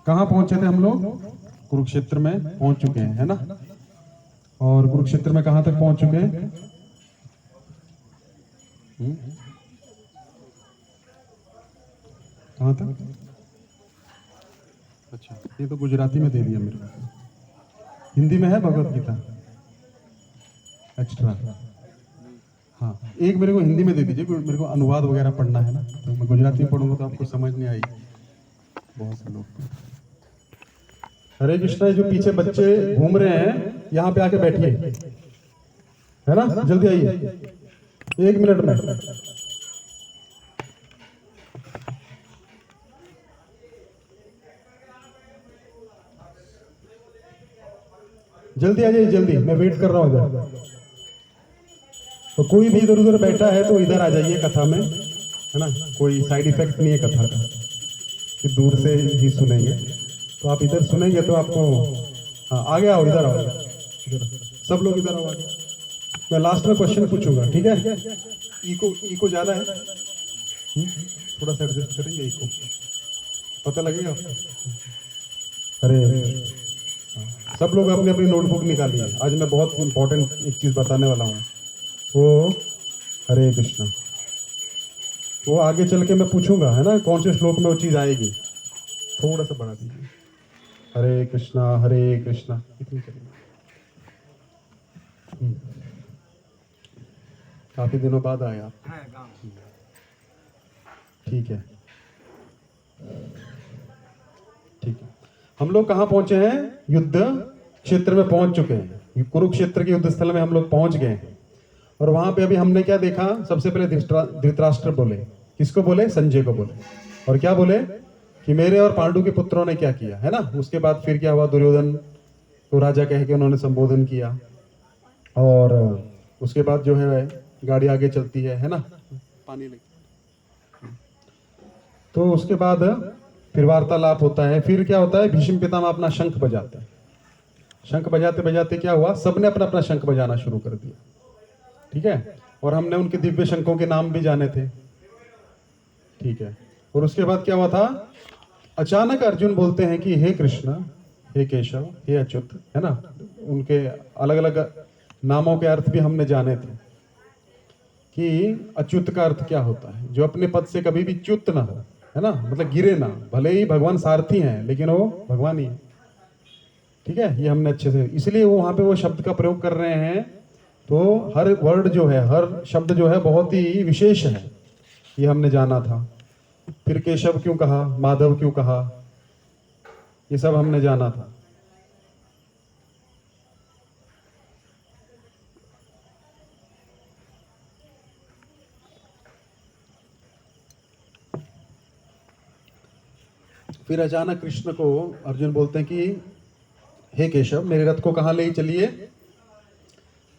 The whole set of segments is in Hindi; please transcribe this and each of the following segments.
कहाँ पहुंचे थे हम लोग? कुरुक्षेत्र में पहुंच चुके हैं, है ना। और कुरुक्षेत्र में कहां तक पहुंच चुके हैं? कहां तक? अच्छा, ये तो गुजराती में दे दिया मेरे को। हिंदी में है भगवत गीता एक्स्ट्रा? हाँ, एक मेरे को हिंदी में दे दीजिए, मेरे को अनुवाद वगैरह पढ़ना है ना, तो मैं गुजराती में पढ़ूंगा तो आपको समझ नहीं आएगी। बहुत से लोग। हरे कृष्णा, जो पीछे बच्चे घूम रहे हैं यहाँ पे आके बैठिए, है ना, जल्दी आइए, 1 मिनट में। जल्दी आ जाइए, जल्दी, मैं वेट कर रहा हूँ इधर। तो कोई भी इधर उधर बैठा है तो इधर आ जाइए कथा में, है ना। कोई साइड इफेक्ट नहीं है कथा का कि दूर से ही सुनेंगे, तो आप इधर सुनेंगे तो आपको। हाँ, आगे आओ, इधर आओ, इधर सब लोग इधर आओ आगे। मैं लास्ट में क्वेश्चन पूछूंगा, ठीक है। इको ज्यादा है, थोड़ा सा एडजस्ट करेंगे, इको पता लगेगा। अरे सब लोग अपनी अपनी नोटबुक निकालिए, आज मैं बहुत इंपॉर्टेंट एक चीज बताने वाला हूँ। वो हरे कृष्णा, वो आगे चल के मैं पूछूंगा, है ना, कौन से श्लोक में वो चीज आएगी। थोड़ा सा बढ़ा दीजिए। हरे कृष्णा हरे कृष्णा, इतनी करेंगे। काफी दिनों बाद आए आप। ठीक है, ठीक है। हम लोग कहाँ पहुंचे हैं? युद्ध क्षेत्र में पहुंच चुके हैं। कुरुक्षेत्र के युद्ध स्थल में हम लोग पहुंच गए हैं। और वहां पे अभी हमने क्या देखा? सबसे पहले धृतराष्ट्र बोले। किसको बोले? संजय को बोले। और क्या बोले? कि मेरे और पांडु के पुत्रों ने क्या किया, है ना। उसके बाद फिर क्या हुआ? दुर्योधन को राजा कह के उन्होंने संबोधन किया। और उसके बाद जो है गाड़ी आगे चलती है ना, पानी ले। तो उसके बाद फिर वार्तालाप होता है। फिर क्या होता है? भीष्म पितामह अपना शंख बजाते हैं। शंख बजाते बजाते क्या हुआ? सबने अपना अपना शंख बजाना शुरू कर दिया, ठीक है। और हमने उनके दिव्य शंखों के नाम भी जाने थे, ठीक है। और उसके बाद क्या हुआ था? अचानक अर्जुन बोलते हैं कि हे कृष्ण, हे केशव, हे अच्युत, है ना। उनके अलग अलग नामों के अर्थ भी हमने जाने थे कि अच्युत का अर्थ क्या होता है? जो अपने पद से कभी भी च्युत ना हो, है ना, मतलब गिरे ना। भले ही भगवान सारथी हैं लेकिन वो भगवान ही है, ठीक है। ये हमने अच्छे से, इसलिए वो वहां पे वो शब्द का प्रयोग कर रहे हैं। तो हर वर्ड जो है, हर शब्द जो है बहुत ही विशेष है, ये हमने जाना था। फिर केशव क्यों कहा, माधव क्यों कहा, ये सब हमने जाना था। फिर अचानक कृष्ण को अर्जुन बोलते हैं कि हे केशव, मेरे रथ को कहां ले चलिए?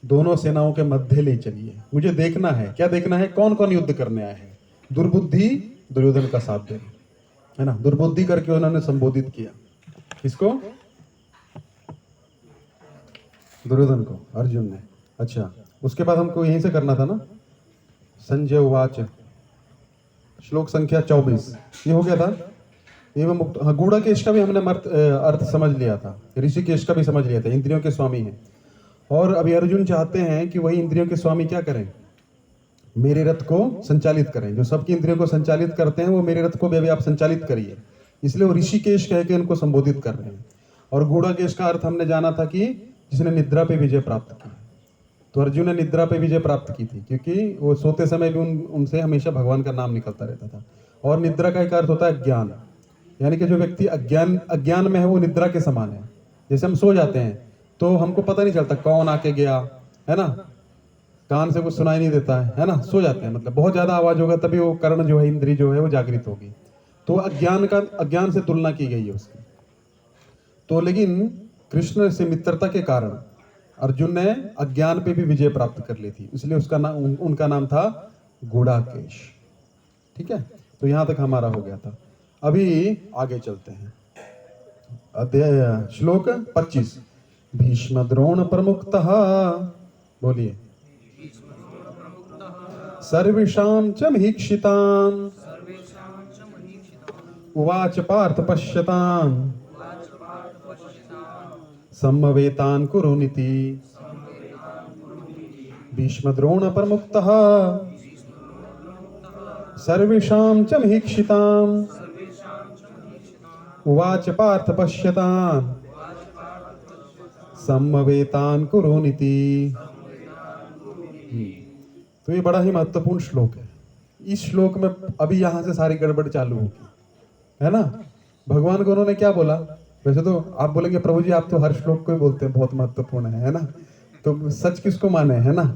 दोनों सेनाओं के मध्य ले चलिए। मुझे देखना है। क्या देखना है? कौन कौन युद्ध करने आए हैं। दुर्बुद्धि दुर्योधन का साथ देना, है ना। दुर्बुद्धि करके उन्होंने संबोधित किया। किसको? दुर्योधन को, अर्जुन ने। अच्छा, उसके बाद हमको यहीं से करना था ना। संजय उवाच, श्लोक संख्या 24, ये हो गया था। एवं मुक्त, हाँ, गूढ़केश का भी हमने अर्थ समझ लिया था। ऋषिकेश का भी समझ लिया था, इंद्रियों के स्वामी हैं। और अभी अर्जुन चाहते हैं कि वही इंद्रियों के स्वामी क्या करें? मेरे रथ को संचालित करें। जो सबकी इंद्रियों को संचालित करते हैं वो मेरे रथ को भी आप संचालित करिए। इसलिए वो ऋषिकेश कह के उनको संबोधित कर रहे हैं। और गूढ़केश का अर्थ हमने जाना था कि जिसने निद्रा पे विजय प्राप्त की। तो अर्जुन ने निद्रा पे विजय प्राप्त की थी, क्योंकि वो सोते समय भी उनसे हमेशा भगवान का नाम निकलता रहता था। और निद्रा का एक अर्थ होता है ज्ञान, यानी कि जो व्यक्ति अज्ञान में है वो निद्रा के समान है। जैसे हम सो जाते हैं तो हमको पता नहीं चलता कौन आके गया, है ना, कान से कुछ सुनाई नहीं देता है ना, सो जाते हैं। मतलब बहुत ज्यादा आवाज होगा तभी वो कर्ण जो है, इंद्री जो है वो जागृत होगी। तो अज्ञान से तुलना की गई है उसकी। तो लेकिन कृष्ण से मित्रता के कारण अर्जुन ने अज्ञान पे भी विजय प्राप्त कर ली थी, इसलिए उसका नाम, उनका नाम था गूढ़केश, ठीक है। तो यहां तक हमारा हो गया था। अभी आगे चलते हैं। अध्याय श्लोक 25। भीष्म द्रोण प्रमुक्तः, बोलिए, सर्वेषां च महीक्षितान् उवाच पार्थ पश्यताम् सम्मवेतान् कुरुनिति भीष्मद्रोण प्रमुक्तः सर्वेषां च महीक्षिताम् उवाच पार्थ पश्यताम् सम्मवेतान् कुरुनिति। तो ये बड़ा ही महत्वपूर्ण श्लोक है। इस श्लोक में अभी यहां से सारी गड़बड़ चालू होगी, है ना। भगवान को उन्होंने क्या बोला? वैसे तो आप बोलेंगे प्रभु जी आप तो हर श्लोक को ही बोलते हैं बहुत महत्वपूर्ण है ना, तो सच किसको माने, है ना।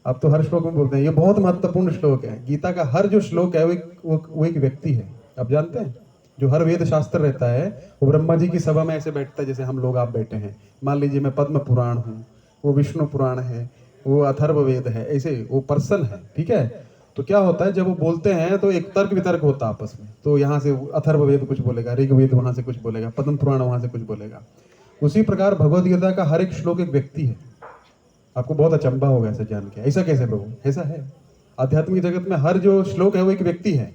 आप तो हर श्लोक में बोलते हैं, ये बहुत महत्वपूर्ण श्लोक है। गीता का हर जो श्लोक है वो एक व्यक्ति है। आप जानते हैं जो हर वेद शास्त्र रहता है वो ब्रह्मा जी की सभा में ऐसे बैठता है जैसे हम लोग आप बैठे हैं। मान लीजिए मैं पद्म पुराण हूँ, वो विष्णु पुराण है, वो अथर्व वेद है, ऐसे वो पर्सन है, ठीक है। तो क्या होता है जब वो बोलते हैं तो एक तर्क वितर्क होता है आपस में। तो यहाँ से अथर्व वेद कुछ बोलेगा, ऋग्वेद वहां से कुछ बोलेगा, पद्म पुराण वहां से कुछ बोलेगा। उसी प्रकार भगवद गीता का हर एक श्लोक एक व्यक्ति है। आपको बहुत अचंभा होगा ऐसा जान के, ऐसा कैसे प्रभु? ऐसा है। आध्यात्मिक जगत में हर जो श्लोक है वो एक व्यक्ति है,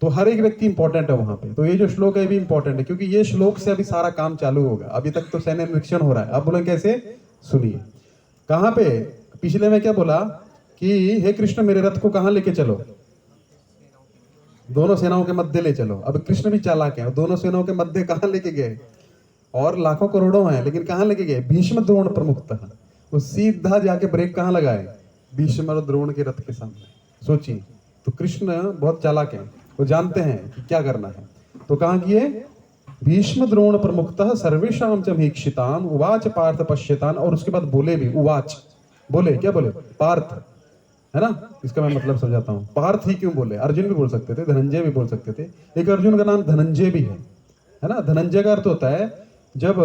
तो हर एक व्यक्ति इंपॉर्टेंट है वहां पे। तो ये जो श्लोक है भी इंपॉर्टेंट है क्योंकि ये श्लोक से अभी सारा काम चालू होगा। अभी तक तो सैन्य निरीक्षण हो रहा है। आप बोले कैसे? सुनिए कहां पे पिछले में क्या बोला कि हे कृष्ण मेरे रथ को कहां लेके चलो, दोनों सेनाओं के मध्य ले चलो। अब कृष्ण भी चालाक है, दोनों सेनाओं के मध्य कहां लेके गए? और लाखों करोड़ों हैं लेकिन कहां लेके गए? भीष्म द्रोण प्रमुखतः। वो सीधा जाके ब्रेक कहां लगाए? भीष्म और द्रोण के रथ के सामने। सोचिए, तो कृष्ण बहुत चालाक है, वो जानते हैं कि क्या करना है। तो कहां किए? भीष्म द्रोण प्रमुखतः सर्वेषां च मीक्षिताम् उवाच पार्थ पश्यतान्। और उसके बाद बोले भी, उवाच बोले, क्या बोले? पार्थ, है ना। इसका मैं मतलब समझाता हूँ। पार्थ ही क्यों बोले? अर्जुन भी बोल सकते थे, धनंजय भी बोल सकते थे। एक अर्जुन का नाम धनंजय भी है ना। धनंजय का अर्थ होता है जब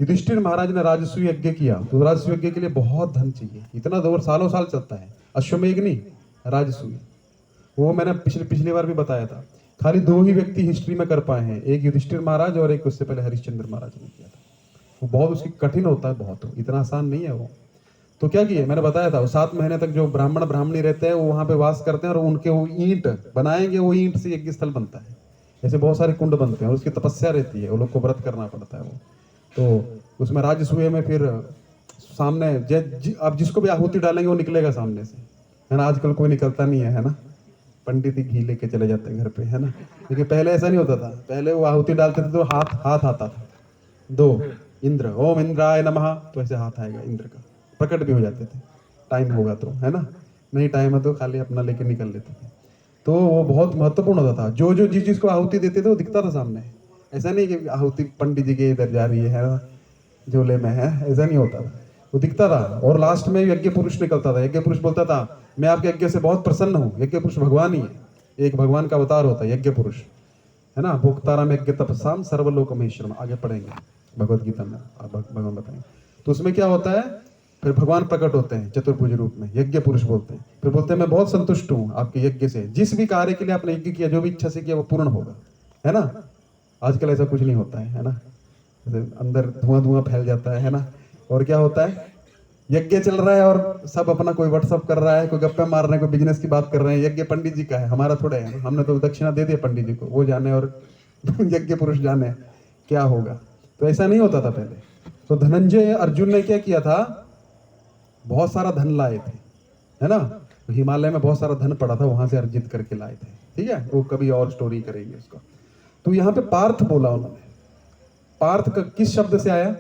युधिष्ठिर महाराज ने राजसूय यज्ञ किया तो राजसूय यज्ञ के लिए बहुत धन चाहिए, इतना दौर सालों साल चलता है। अश्वमेघ नहीं, राजसूय। वो मैंने पिछली बार भी बताया था। खाली दो ही व्यक्ति हिस्ट्री में कर पाए हैं, एक युधिष्ठिर महाराज और एक उससे पहले हरिश्चंद्र महाराज ने किया था। वो बहुत उसकी कठिन होता है, बहुत इतना आसान नहीं है वो। तो क्या किए मैंने बताया था, 7 महीने तक जो ब्राह्मण ब्राह्मणी रहते हैं वो वहां पे वास करते हैं और उनके वो ईंट बनाएंगे, वो ईंट से यज्ञ स्थल बनता है। ऐसे बहुत सारे कुंड बनते हैं और उसकी तपस्या रहती है, वो लोग को व्रत करना पड़ता है वो। तो उसमें राजसूय में फिर सामने आप जिसको भी आहुति डालेंगे वो निकलेगा सामने से, है ना। आजकल कोई निकलता नहीं है ना। पंडित ही घी लेके चले जाते हैं घर पे, है ना। लेकिन पहले ऐसा नहीं होता था। पहले वो आहुति डालते थे तो हाथ हाथ आता था 2 इंद्र, ओम इंद्राय नमः, तो ऐसे हाथ आएगा इंद्र का, प्रकट भी हो जाते थे। टाइम होगा तो, है ना। नहीं टाइम है तो खाली अपना लेके निकल लेते थे। तो वो बहुत महत्वपूर्ण होता था। जो जो जिस चीज को आहुति देते थे वो दिखता था सामने। ऐसा नहीं कि आहुति पंडित जी के इधर जा रही है ना, झोले में है, ऐसा नहीं होता था। वो दिखता था। और लास्ट में यज्ञ पुरुष निकलता था। यज्ञ पुरुष बोलता था मैं आपके यज्ञ से बहुत प्रसन्न हूँ। यज्ञ पुरुष भगवान ही है, एक भगवान का अवतार होता है यज्ञ पुरुष, है ना। भोक्ताराम यज्ञ तपसाम सर्वलोक महेश्वरम, आगे पढ़ेंगे भगवत गीता में, भगवान बताएंगे। तो उसमें क्या होता है, फिर भगवान प्रकट होते हैं चतुर्भुज रूप में, यज्ञ पुरुष बोलते हैं। फिर बोलते हैं मैं बहुत संतुष्ट हूँ आपके यज्ञ से, जिस भी कार्य के लिए आपने यज्ञ किया, जो भी इच्छा से किया वो पूर्ण होगा, है ना। आजकल ऐसा कुछ नहीं होता है ना। अंदर धुआं धुआं फैल जाता है ना। और क्या होता है, यज्ञ चल रहा है और सब अपना कोई व्हाट्सअप कर रहा है, कोई गप्पे मार रहे हैं, कोई बिजनेस की बात कर रहे हैं। यज्ञ पंडित जी का है, हमारा थोड़ा है। हमने तो दक्षिणा दे दिया पंडित जी को, वो जाने और यज्ञ पुरुष जाने क्या होगा। तो ऐसा नहीं होता था पहले। तो धनंजय अर्जुन ने क्या किया था, बहुत सारा धन लाए थे, है ना। तो हिमालय में बहुत सारा धन पड़ा था, वहां से अर्जित करके लाए थे, ठीक है। वो कभी और स्टोरी करेंगे उसको। तो यहाँ पे पार्थ बोला उन्होंने। पार्थ का किस शब्द से आया?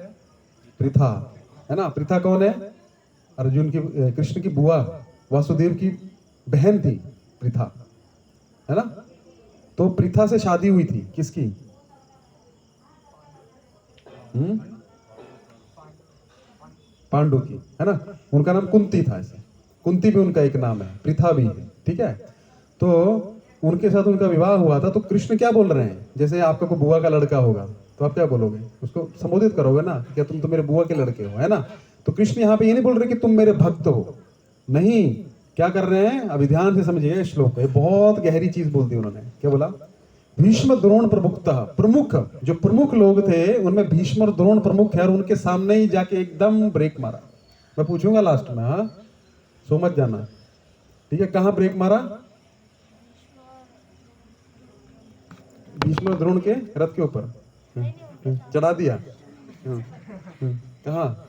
पृथा, है ना। पृथा कौन है? अर्जुन की, कृष्ण की बुआ, वासुदेव की बहन थी पृथा, है ना। तो पृथा से शादी हुई थी किसकी? पांडु की, है ना। उनका नाम कुंती था। ऐसे कुंती भी उनका एक नाम है, पृथा भी है, ठीक है। तो उनके साथ उनका विवाह हुआ था। तो कृष्ण क्या बोल रहे हैं, जैसे आपका कोई बुआ का लड़का होगा तो आप क्या बोलोगे? उसको संबोधित करोगे ना, क्या तुम तो मेरे बुआ के लड़के हो, है ना। तो कृष्ण यहाँ पे ये नहीं बोल रहे कि तुम मेरे भक्त हो, नहीं। क्या कर रहे हैं, अभी ध्यान से समझिए श्लोक, बहुत गहरी चीज बोल दी उन्होंने। क्या बोला? भीष्म द्रोण प्रमुखतः, प्रमुख जो प्रमुख लोग थे उनमें भीष्म और द्रोण प्रमुख है, और उनके सामने ही जाके एकदम ब्रेक मारा। मैं पूछूंगा लास्ट में, हाँ, सो मत जाना, ठीक है। कहां ब्रेक मारा? भीष्म द्रोण के रथ के ऊपर चढ़ा दिया, कहाँ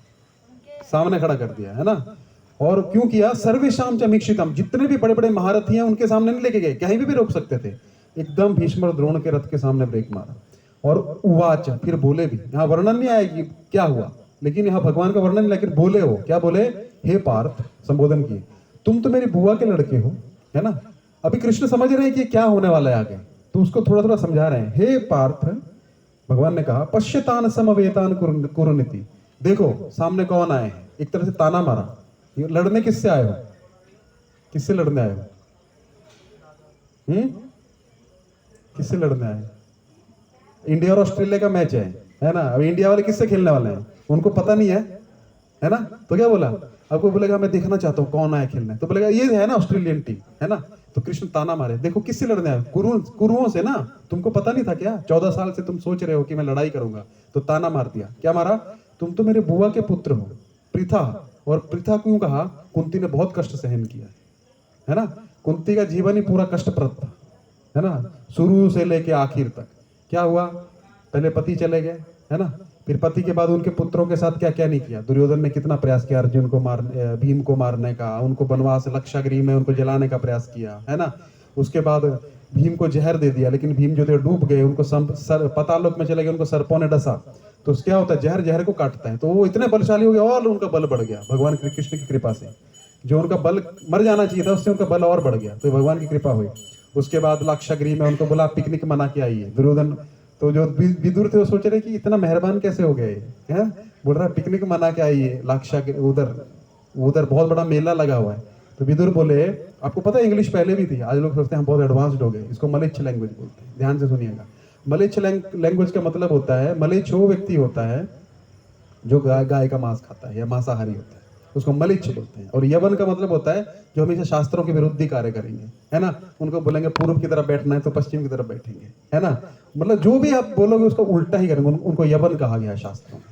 सामने खड़ा कर दिया, है ना। और क्यों किया? सर्वेशाम च अमीक्षितम, जितने भी बड़े बड़े महारथी हैं उनके सामने नहीं लेके गए, कहीं भी रोक सकते थे, एकदम भीष्म और द्रोण के रथ के सामने ब्रेक मारा। और उवाच, फिर बोले भी, यहाँ वर्णन नहीं आया कि क्या हुआ, लेकिन यहाँ भगवान का वर्णन, लेकिन बोले हो, क्या बोले? हे पार्थ, संबोधन किए, तुम तो मेरी बुआ के लड़के हो, है ना। अभी कृष्ण समझ रहे हैं कि क्या होने वाला है आगे, तो उसको थोड़ा थोड़ा समझा रहे हैं। हे पार्थ, भगवान ने कहा, पश्यतान समवेतान कुरुनिति, देखो सामने कौन आए हैं, एक तरह से ताना मारा, ये लड़ने किससे आए हो? किससे लड़ने आए हो? किससे लड़ने आए? इंडिया और ऑस्ट्रेलिया का मैच है ना। अब इंडिया वाले किससे खेलने वाले हैं, उनको पता नहीं है ना। तो क्या बोला? अब कोई बोलेगा मैं देखना चाहता हूँ कौन आया खेलने, तो बोलेगा ये है ना ऑस्ट्रेलियन टीम, है ना। तो कृष्ण ताना मारे, देखो किससे लड़ने आए? कुरुओं से ना, तुमको पता नहीं था क्या? 14 साल से तुम सोच रहे हो कि मैं लड़ाई करूंगा, तो ताना मार दिया। क्या मारा? तुम तो मेरे बुआ के पुत्र हो, पृथा। और पृथा क्यों कहा? कुंती ने बहुत कष्ट सहन किया, है ना। कुंती का जीवन ही पूरा कष्टप्रद था, है ना, शुरू से लेके आखिर तक। क्या हुआ? पहले पति चले गए, है ना, फिर पति के बाद उनके पुत्रों के साथ क्या क्या नहीं किया। दुर्योधन ने कितना प्रयास किया अर्जुन को भीम को मारने का, उनको वनवास लक्षागृह में उनको जलाने का प्रयास किया, है ना। उसके बाद भीम को जहर दे दिया, लेकिन भीम जो थे डूब गए, उनको पतालोक में चले गए, उनको सर्पों ने डसा। तो क्या होता है? जहर जहर को काटता है, तो वो इतने बलशाली हो गए और उनका बल बढ़ गया भगवान कृष्ण की कृपा से। जो उनका बल मर जाना चाहिए था, उससे उनका बल और बढ़ गया, तो भगवान की कृपा हुई। उसके बाद लाक्षागृह में उनको बोला पिकनिक मना के आइए। दुर्योधन तो जो विदुर थे वो सोच रहे कि इतना मेहरबान कैसे हो गए, हैं? बोल रहा पिकनिक मना के आइए लाक्षागृह, उधर बहुत बड़ा मेला लगा हुआ है। तो विदुर बोले, आपको पता है इंग्लिश पहले भी थी, आज लोग सोचते हैं हम बहुत एडवांस्ड हो गए, इसको मलेच्छ लैंग्वेज बोलते हैं। ध्यान से सुनिएगा, मलेच्छ लैंग्वेज का मतलब होता है, मलेच्छ वो व्यक्ति होता है जो गाय का मांस खाता है या मांसाहारी होता है, उसको मलिच्छ बोलते हैं। और यवन का मतलब होता है जो हमेशा शास्त्रों के विरुद्ध ही कार्य करेंगे, है ना। उनको बोलेंगे पूर्व की तरफ बैठना है तो पश्चिम की तरफ बैठेंगे, है ना। मतलब जो भी आप बोलोगे उसको उल्टा ही करेंगे, उनको यवन कहा गया है शास्त्रों में।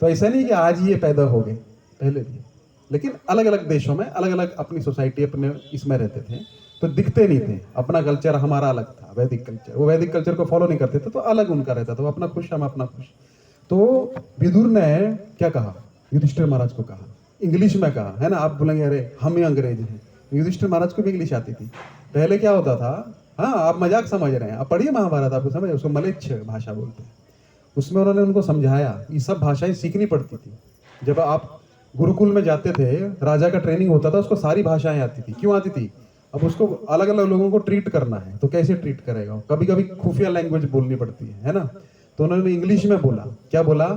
तो ऐसा नहीं कि आज ही ये पैदा हो गए, पहले भी, लेकिन अलग अलग देशों में अलग अलग अपनी सोसाइटी अपने इसमें रहते थे, तो दिखते नहीं थे। अपना कल्चर हमारा अलग था, वैदिक कल्चर, वो वैदिक कल्चर को फॉलो नहीं करते थे, तो अलग उनका रहता था, वो अपना खुश, हम अपना खुश। तो विदुर ने क्या कहा? युधिष्ठिर महाराज को कहा, इंग्लिश में कहा, है ना। आप बोलेंगे अरे हम ही अंग्रेज हैं, युधिष्ठिर महाराज को भी इंग्लिश आती थी। पहले क्या होता था, हाँ आप मजाक समझ रहे हैं, आप पढ़िए महाभारत, आपको समझ, उसको मलेच्छ भाषा बोलते हैं। उसमें उन्होंने उनको समझाया, ये सब भाषाएं सीखनी पड़ती थी। जब आप गुरुकुल में जाते थे, राजा का ट्रेनिंग होता था, उसको सारी भाषाएं आती थी। क्यों आती थी? अब उसको अलग अलग लोगों को ट्रीट करना है, तो कैसे ट्रीट करेगा? कभी कभी खुफिया लैंग्वेज बोलनी पड़ती है ना। तो उन्होंने इंग्लिश में बोला, क्या बोला?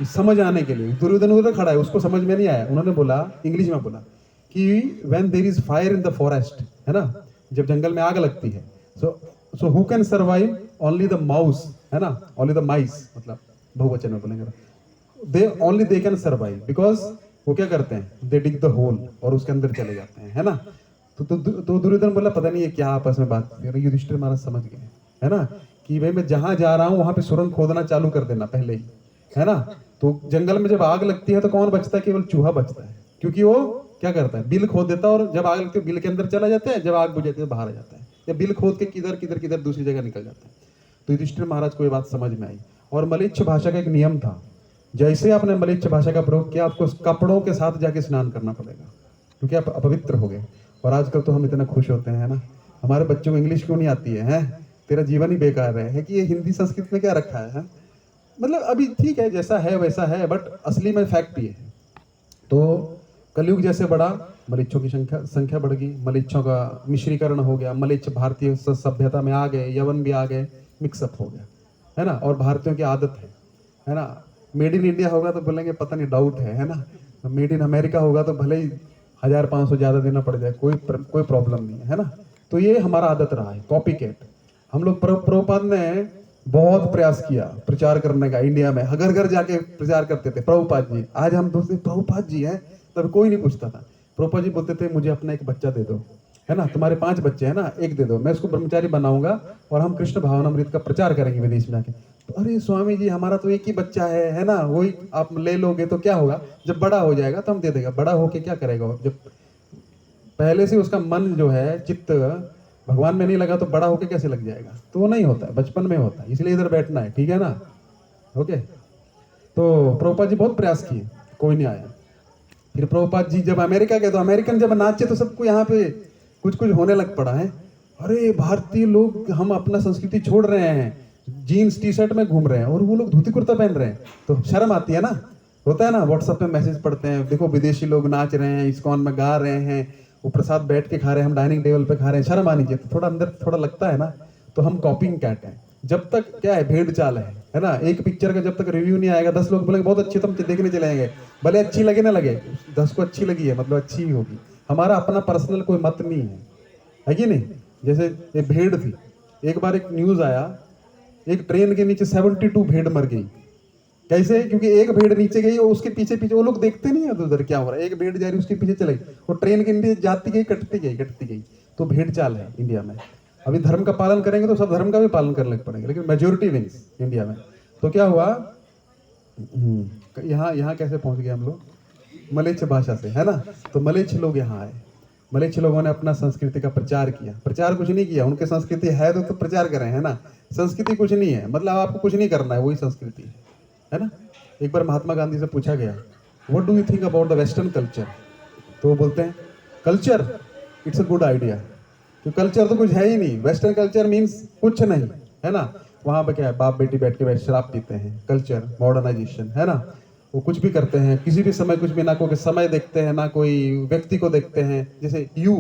समझ आने के लिए। दुर्योधन उधर खड़ा है, उसको समझ में नहीं आया, उन्होंने बोला इंग्लिश में बोला कि when there is fire in the forest, है ना, जब जंगल में आग लगती है, so who can survive? Only the mouse, है ना, ओनली द माइस, मतलब बहुवचन में बोलेंगे, दे कैन सर्वाइव, बिकॉज वो क्या करते हैं? दे डिग द होल, और उसके अंदर चले जाते हैं, है ना। तो दुर्योधन बोला पता नहीं ये क्या आपस में बात कर रहे। युधिष्ठिर महाराज समझ गए, है ना, कि भाई मैं जहां जा रहा हूं वहां पे सुरंग खोदना चालू कर देना पहले ही, है ना। तो जंगल में जब आग लगती है तो कौन बचता है? केवल चूहा बचता है, क्योंकि वो क्या करता है? बिल खोद देता है, और जब आग लगती है बिल के अंदर चला जाता है, जब आग बुझ जाती है बाहर आ जाता है, या बिल खोद के किधर किधर किधर दूसरी जगह निकल जाता है। तो युधिष्ठिर महाराज को ये बात समझ में आई। और मलेच्छ भाषा का एक नियम था, जैसे आपने मलेच्छ भाषा का प्रयोग किया, आपको कपड़ों के साथ जाके स्नान करना पड़ेगा, क्योंकि आप अपवित्र हो गए। और आजकल तो हम इतना खुश होते हैं, ना, हमारे बच्चों को इंग्लिश क्यों नहीं आती है? तेरा जीवन ही बेकार है कि ये हिंदी संस्कृत में क्या रखा है? मतलब अभी ठीक है, जैसा है वैसा है, बट असली में फैक्ट ये है। तो कलयुग जैसे बढ़ा, मलेच्छों की संख्या बढ़ गई, मलेच्छों का मिश्रीकरण हो गया, मलेच्छ भारतीय सभ्यता में आ गए, यवन भी आ गए, मिक्सअप हो गया, है ना। और भारतीयों की आदत है ना, मेड इन इंडिया होगा तो बोलेंगे पता नहीं डाउट है ना। मेड इन अमेरिका होगा तो भले ही 1500 ज्यादा देना पड़ जाए, कोई प्रॉब्लम नहीं है ना। तो ये हमारा आदत रहा है, कॉपी कैट। हम लोग प्रभुपाद ने बहुत प्रयास किया प्रचार करने का, इंडिया में घर घर जाके प्रचार करते थे, प्रभुपाद जी। आज हम दोस्त प्रभुपाद जी हैं, तब कोई नहीं पूछता था। प्रभुपाद जी बोलते थे मुझे अपना एक बच्चा दे दो, है ना, तुम्हारे 5 बच्चे हैं ना, एक दे दो, मैं उसको ब्रह्मचारी बनाऊंगा और हम कृष्ण भावनामृत का प्रचार करेंगे विदेश में जाके। तो अरे स्वामी जी हमारा तो एक ही बच्चा है ना, वही आप ले लोगे तो क्या होगा, जब बड़ा हो जाएगा तो हम दे देगा। बड़ा होके क्या करेगा? जब पहले से उसका मन जो है, चित्त भगवान में नहीं लगा तो बड़ा होके कैसे लग जाएगा? तो वो नहीं होता है, बचपन में होता है, इसलिए इधर बैठना है, ठीक है ना? ओके। तो प्रभुपाद जी बहुत प्रयास किए, कोई नहीं आया। फिर प्रभुपाद जी जब अमेरिका गए तो अमेरिकन जब नाचे तो सबको यहाँ पे कुछ कुछ होने लग पड़ा है। अरे भारतीय लोग हम अपना संस्कृति छोड़ रहे हैं, जीन्स टी शर्ट में घूम रहे हैं और वो लोग धोती कुर्ता पहन रहे हैं, तो शर्म आती है ना। होता है ना, व्हाट्सएप पे मैसेज पढ़ते हैं, देखो विदेशी लोग नाच रहे हैं, इस्कॉन में गा रहे हैं, वो प्रसाद बैठ के खा रहे हैं, हम डाइनिंग टेबल पे खा रहे हैं, शर्म आनी चाहिए। तो थोड़ा अंदर थोड़ा लगता है ना, तो हम कॉपिंग कैट हैं। जब तक क्या है, भेड़ चाल है ना। एक पिक्चर का जब तक रिव्यू नहीं आएगा 10 लोग बोलेंगे बहुत अच्छी, तो हम देखने चले जाएंगे, भले अच्छी लगे ना लगे, 10 को अच्छी लगी है मतलब अच्छी ही होगी। हमारा अपना पर्सनल कोई मत नहीं है कि नहीं? जैसे एक भेड़ थी, एक बार एक न्यूज आया, एक ट्रेन के नीचे 72 भेड़ मर गई। कैसे? क्योंकि एक भेड़ नीचे गई और उसके पीछे पीछे वो लोग देखते नहीं है उधर क्या हो रहा है, एक भेड़ जा रही उसके पीछे चले गई, वो ट्रेन के नीचे जाती गई, कटती गई, कटती गई। तो भेड़ चाल है इंडिया में। अभी धर्म का पालन करेंगे तो सब धर्म का भी पालन करने पड़ेगा, लेकिन मेजोरिटी विंस इंडिया में। तो क्या हुआ, यहाँ यहाँ कैसे पहुंच गए हम लोग? मलेच्छ भाषा से, है ना। तो मलेच्छ लोग यहाँ आए, मलेच्छ लोगों ने अपना संस्कृति का प्रचार किया। प्रचार कुछ नहीं किया, उनके संस्कृति है तो प्रचार करें, है ना। संस्कृति कुछ नहीं है, मतलब आपको कुछ नहीं करना है, वही संस्कृति है ना। एक बार महात्मा गांधी से पूछा गया, what do you think about the western culture? तो वो बोलते हैं, culture it's a good idea. तो कल्चर तो कुछ है ही नहीं, वेस्टर्न कल्चर मीन्स कुछ नहीं, है ना। वहां पे क्या है, बाप बेटी बैठ के शराब पीते हैं, कल्चर मॉडर्नाइजेशन, है ना। वो कुछ भी करते हैं, किसी भी समय कुछ भी, ना कोई समय देखते हैं ना कोई व्यक्ति को देखते हैं। जैसे यू,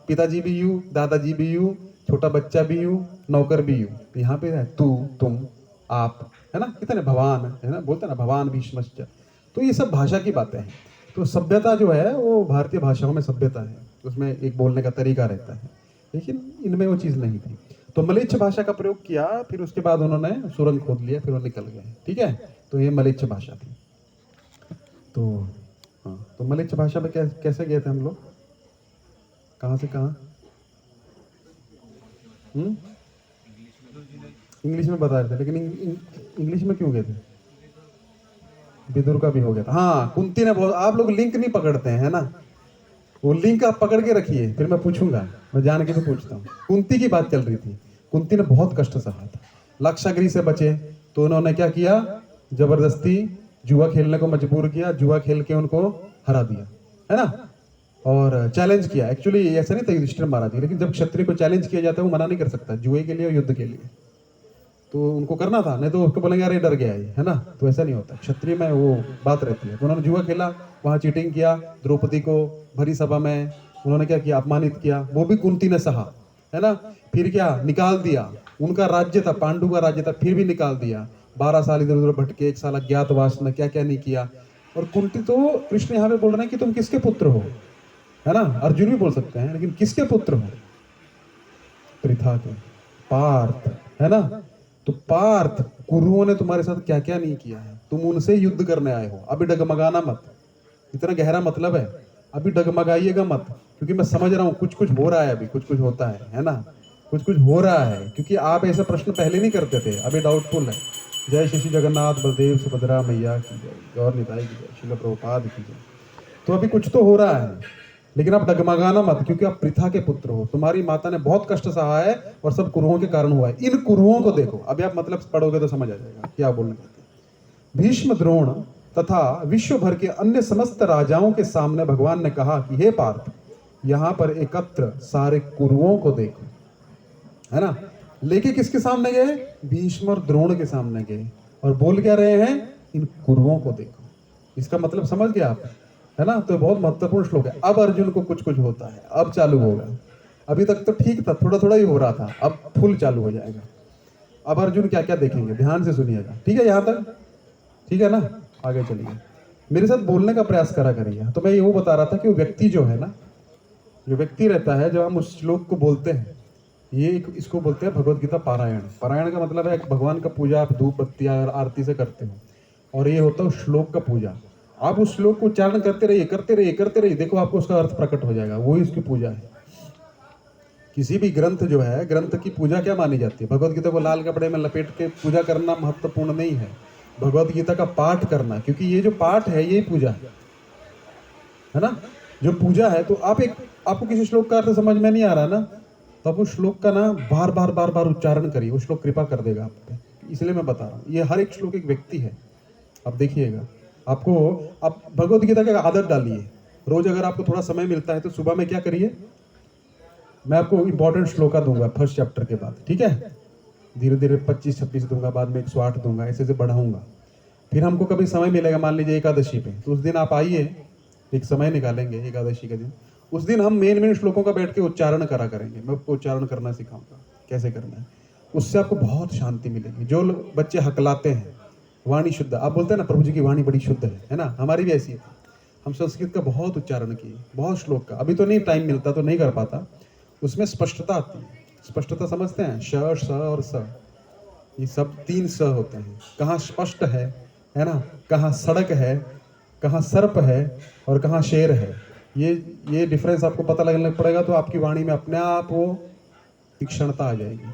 पिताजी भी यू, दादाजी भी यू, छोटा बच्चा भी यू, नौकर भी यू। यहाँ पे है तू, तुम, आप, है ना। कितने भगवान है ना, बोलते हैं ना भगवान भीष्मश्च। तो ये सब भाषा की बातें हैं। तो सभ्यता जो है वो भारतीय भाषाओं में सभ्यता है, उसमें एक बोलने का तरीका रहता है, लेकिन इनमें वो चीज़ नहीं थी। तो मलेच्छ भाषा का प्रयोग किया, फिर उसके बाद उन्होंने सुरंग खोद लिया, फिर वो निकल गए, ठीक है। तो ये मलेच्छ भाषा थी। तो हाँ, तो मलेच्छ भाषा में कैसे गए थे हम लोग, कहाँ से कहाँ? इंग्लिश में बता रहे थे, लेकिन इंग्लिश में क्यों गए थे? विदुर का भी हो गया था, हाँ। कुंती ने बहुत, आप लोग लिंक नहीं पकड़ते हैं, है ना। वो लिंक आप पकड़ के रखिए, फिर मैं पूछूंगा, मैं जान के तो पूछता हूँ। कुंती की बात चल रही थी, कुंती ने बहुत कष्ट सहा था, लाक्षागृह से बचे तो उन्होंने क्या किया, जबरदस्ती जुआ खेलने को मजबूर किया, जुआ खेल के उनको हरा दिया, है ना। और चैलेंज किया, एक्चुअली ऐसा नहीं था युधिष्ठिर महाराज, लेकिन जब क्षत्रिय को चैलेंज किया जाता है वो मना नहीं कर सकता, जुए के लिए और युद्ध के लिए, तो उनको करना था, नहीं तो उसको बोलेंगे अरे डर गया ये, है ना। तो ऐसा नहीं होता, क्षत्रिय में वो बात रहती है। तो उन्होंने जुआ खेला, वहां चीटिंग किया, द्रौपदी को भरी सभा में उन्होंने क्या किया, अपमानित किया, वो भी कुंती ने सहा, है ना। फिर क्या, निकाल दिया, उनका राज्य था, पांडु का राज्य था, फिर भी निकाल दिया। 12 साल इधर उधर भटके, 1 साल अज्ञातवास में, क्या क्या नहीं किया। और कुंती तो, कृष्ण यहाँ पे बोल रहे हैं कि तुम किसके पुत्र हो, है ना। अर्जुन भी बोल सकते हैं, लेकिन किसके पुत्र हो? पृथा के, पार्थ, है ना। तो पार्थ, कुरुओं ने तुम्हारे साथ क्या क्या नहीं किया है, तुम उनसे युद्ध करने आए हो। अभी डगमगाना मत, इतना गहरा मतलब है, अभी डगमगाइएगा मत, क्योंकि मैं समझ रहा हूँ कुछ कुछ हो रहा है, अभी कुछ कुछ होता है ना, कुछ कुछ हो रहा है, क्योंकि आप ऐसा प्रश्न पहले नहीं करते थे, अभी डाउटफुल है। जय श्री जगन्नाथ बलदेव सुभद्रा मैया की जय, गौर निताई की जय, श्रील प्रभुपाद की जय। तो अभी कुछ तो हो रहा है, लेकिन आप डगमगाना मत, क्योंकि आप पृथा के पुत्र हो, तुम्हारी माता ने बहुत कष्ट सहा है और सब कुरुओं के कारण हुआ है। इन कुरुओं को देखो, अभी आप मतलब पढ़ोगे तो समझ आ जाएगा क्या बोलने कहते हैं। भीष्म, द्रोण तथा विश्व भर के अन्य समस्त राजाओं के सामने भगवान ने कहा कि हे पार्थ, यहाँ पर एकत्र सारे कुरुओं को देखो, है ना। लेके किसके सामने गए? भीष्म और द्रोण के सामने गए, और बोल क्या रहे हैं, इन कुरुओं को देखो। इसका मतलब समझ गया आप, है ना। तो बहुत महत्वपूर्ण श्लोक है। अब अर्जुन को कुछ कुछ होता है, अब चालू होगा। अभी तक तो ठीक था, थोड़ा थोड़ा ही हो रहा था, अब फुल चालू हो जाएगा। अब अर्जुन क्या क्या देखेंगे, ध्यान से सुनिएगा, ठीक है। यहाँ तक ठीक है ना, आगे चलिए, मेरे साथ बोलने का प्रयास करा करिए। तो मैं ये वो बता रहा था कि वो व्यक्ति जो है ना, जो व्यक्ति रहता है, जब हम उस श्लोक को बोलते हैं, ये इसको बोलते हैं भगवत गीता पारायण। पारायण का मतलब है भगवान का पूजा आप धूप बत्तियां और आरती से करते हो, और ये होता है श्लोक का पूजा। आप उस श्लोक को उच्चारण करते रहिए, करते रहिए, करते रहिए, देखो आपको उसका अर्थ प्रकट हो जाएगा, वही उसकी पूजा है। किसी भी ग्रंथ जो है, ग्रंथ की पूजा क्या मानी जाती है? भगवत गीता को लाल कपड़े में लपेट के पूजा करना महत्वपूर्ण नहीं है, भगवत गीता का पाठ करना, क्योंकि ये जो पाठ है यही पूजा है ना। जो पूजा है, तो आपको किसी श्लोक का अर्थ समझ में नहीं आ रहा ना, तो आप उस श्लोक का ना बार बार बार बार उच्चारण करिए, वो श्लोक कृपा कर देगा आप पे। इसलिए मैं बता रहा हूँ, ये हर एक श्लोक एक व्यक्ति है। आप देखिएगा, आपको आप भगवत गीता की आदत डालिए। रोज अगर आपको थोड़ा समय मिलता है तो सुबह में क्या करिए, मैं आपको इंपॉर्टेंट श्लोका दूंगा फर्स्ट चैप्टर के बाद, ठीक है। धीरे धीरे 25-26 दूंगा, बाद में 108 दूंगा, ऐसे से बढ़ाऊंगा। फिर हमको कभी समय मिलेगा, मान लीजिए एकादशी पे, तो उस दिन आप आइए, एक समय निकालेंगे एकादशी के दिन, उस दिन हम मेन मेन श्लोकों का बैठ के उच्चारण करा करेंगे। मैं आपको उच्चारण करना सिखाऊंगा कैसे करना है, उससे आपको बहुत शांति मिलेगी। जो बच्चे हकलाते हैं, वाणी शुद्ध, आप बोलते हैं ना प्रभु जी की वाणी बड़ी शुद्ध है ना, हमारी भी ऐसी है। हम संस्कृत का बहुत उच्चारण किए, बहुत श्लोक का, अभी तो नहीं टाइम मिलता तो नहीं कर पाता, उसमें स्पष्टता आती है। स्पष्टता समझते हैं, श स और स, ये सब 3 स होते हैं। कहाँ स्पष्ट है ना, कहाँ सड़क है, कहाँ सर्प है और कहाँ शेर है, ये डिफरेंस आपको पता लगने पड़ेगा, तो आपकी वाणी में अपने आप वो तीक्ष्णता आ जाएगी।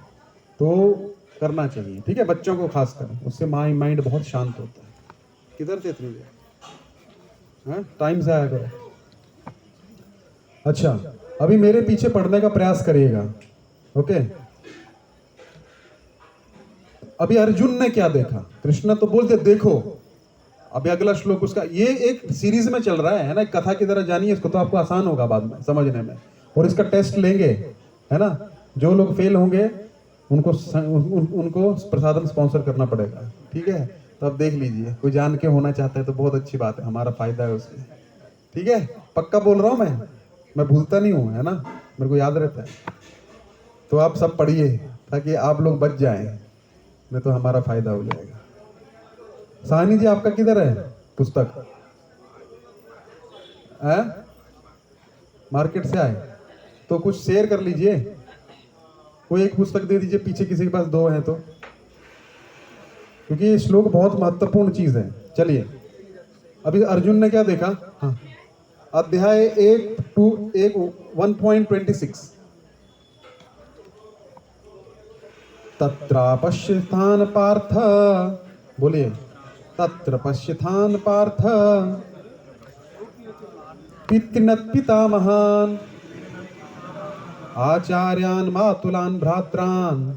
तो करना चाहिए, ठीक है, बच्चों को खास कर, उससे माइंड बहुत शांत होता है। किधर थे इतनी देर, टाइम से आया करो। अच्छा, अभी मेरे पीछे पढ़ने का प्रयास करिएगा, ओके। अभी अर्जुन ने क्या देखा, कृष्ण तो बोलते देखो, अभी अगला श्लोक उसका, ये एक सीरीज में चल रहा है ना, कथा की तरह जानिए इसको, तो आपको आसान होगा बाद में समझने में, और इसका टेस्ट लेंगे, है ना। जो लोग फेल होंगे उनको प्रसादम स्पॉन्सर करना पड़ेगा, ठीक है। तो अब देख लीजिए, कोई जान के होना चाहता है तो बहुत अच्छी बात है, हमारा फायदा है उसमें, ठीक है। पक्का बोल रहा हूँ मैं भूलता नहीं हूँ, है ना, मेरे को याद रहता है। तो आप सब पढ़िए ताकि आप लोग बच जाएं, नहीं तो हमारा फायदा हो जाएगा। साहनी जी, आपका किधर है पुस्तक, है? मार्केट से आए तो कुछ शेयर कर लीजिए, कोई एक पुस्तक दे दीजिए, पीछे किसी के पास 2 हैं तो, क्योंकि ये श्लोक बहुत महत्वपूर्ण चीज है। चलिए, अभी अर्जुन ने क्या देखा, हाँ, अध्याय 1.26, तत्र पश्यतान पार्थ, बोलिए, तत्र पश्यतान पार्थ पितृनत् पितामहान् आचार्यान् मातुलान् भ्रात्रान्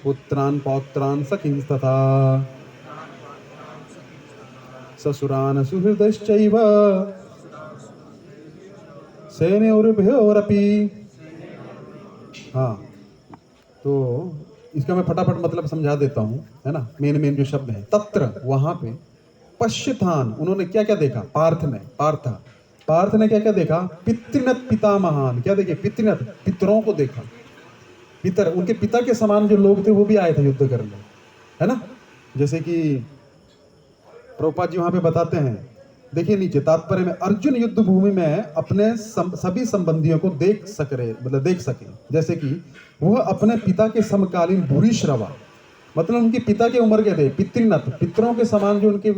पुत्रान् पौत्रान् सखींस्तथा ससुरान् सुहृदश्चैव सेनयोरुभयोरपि। हाँ, तो इसका मैं फटाफट मतलब समझा देता हूँ, है ना। मेन जो शब्द है, तत्र, वहां पे, पश्यतान, उन्होंने क्या क्या देखा, पार्थ ने क्या क्या देखा, पितृनत पितामहान, क्या देखे, पितृनत, पितरों को देखा। पितर, उनके पिता के समान जो लोग थे वो भी आए थे युद्ध करने, है ना। जैसे कि प्रभुपाद जी वहां पे बताते हैं, देखिए नीचे तात्पर्य में, अर्जुन युद्ध भूमि में अपने सभी संबंधियों को देख सके, जैसे कि वह अपने पिता के समकालीन भूरिश्रवा, मतलब उनके पिता के उम्र के थे, पितृनत, पितरों के समान जो उनके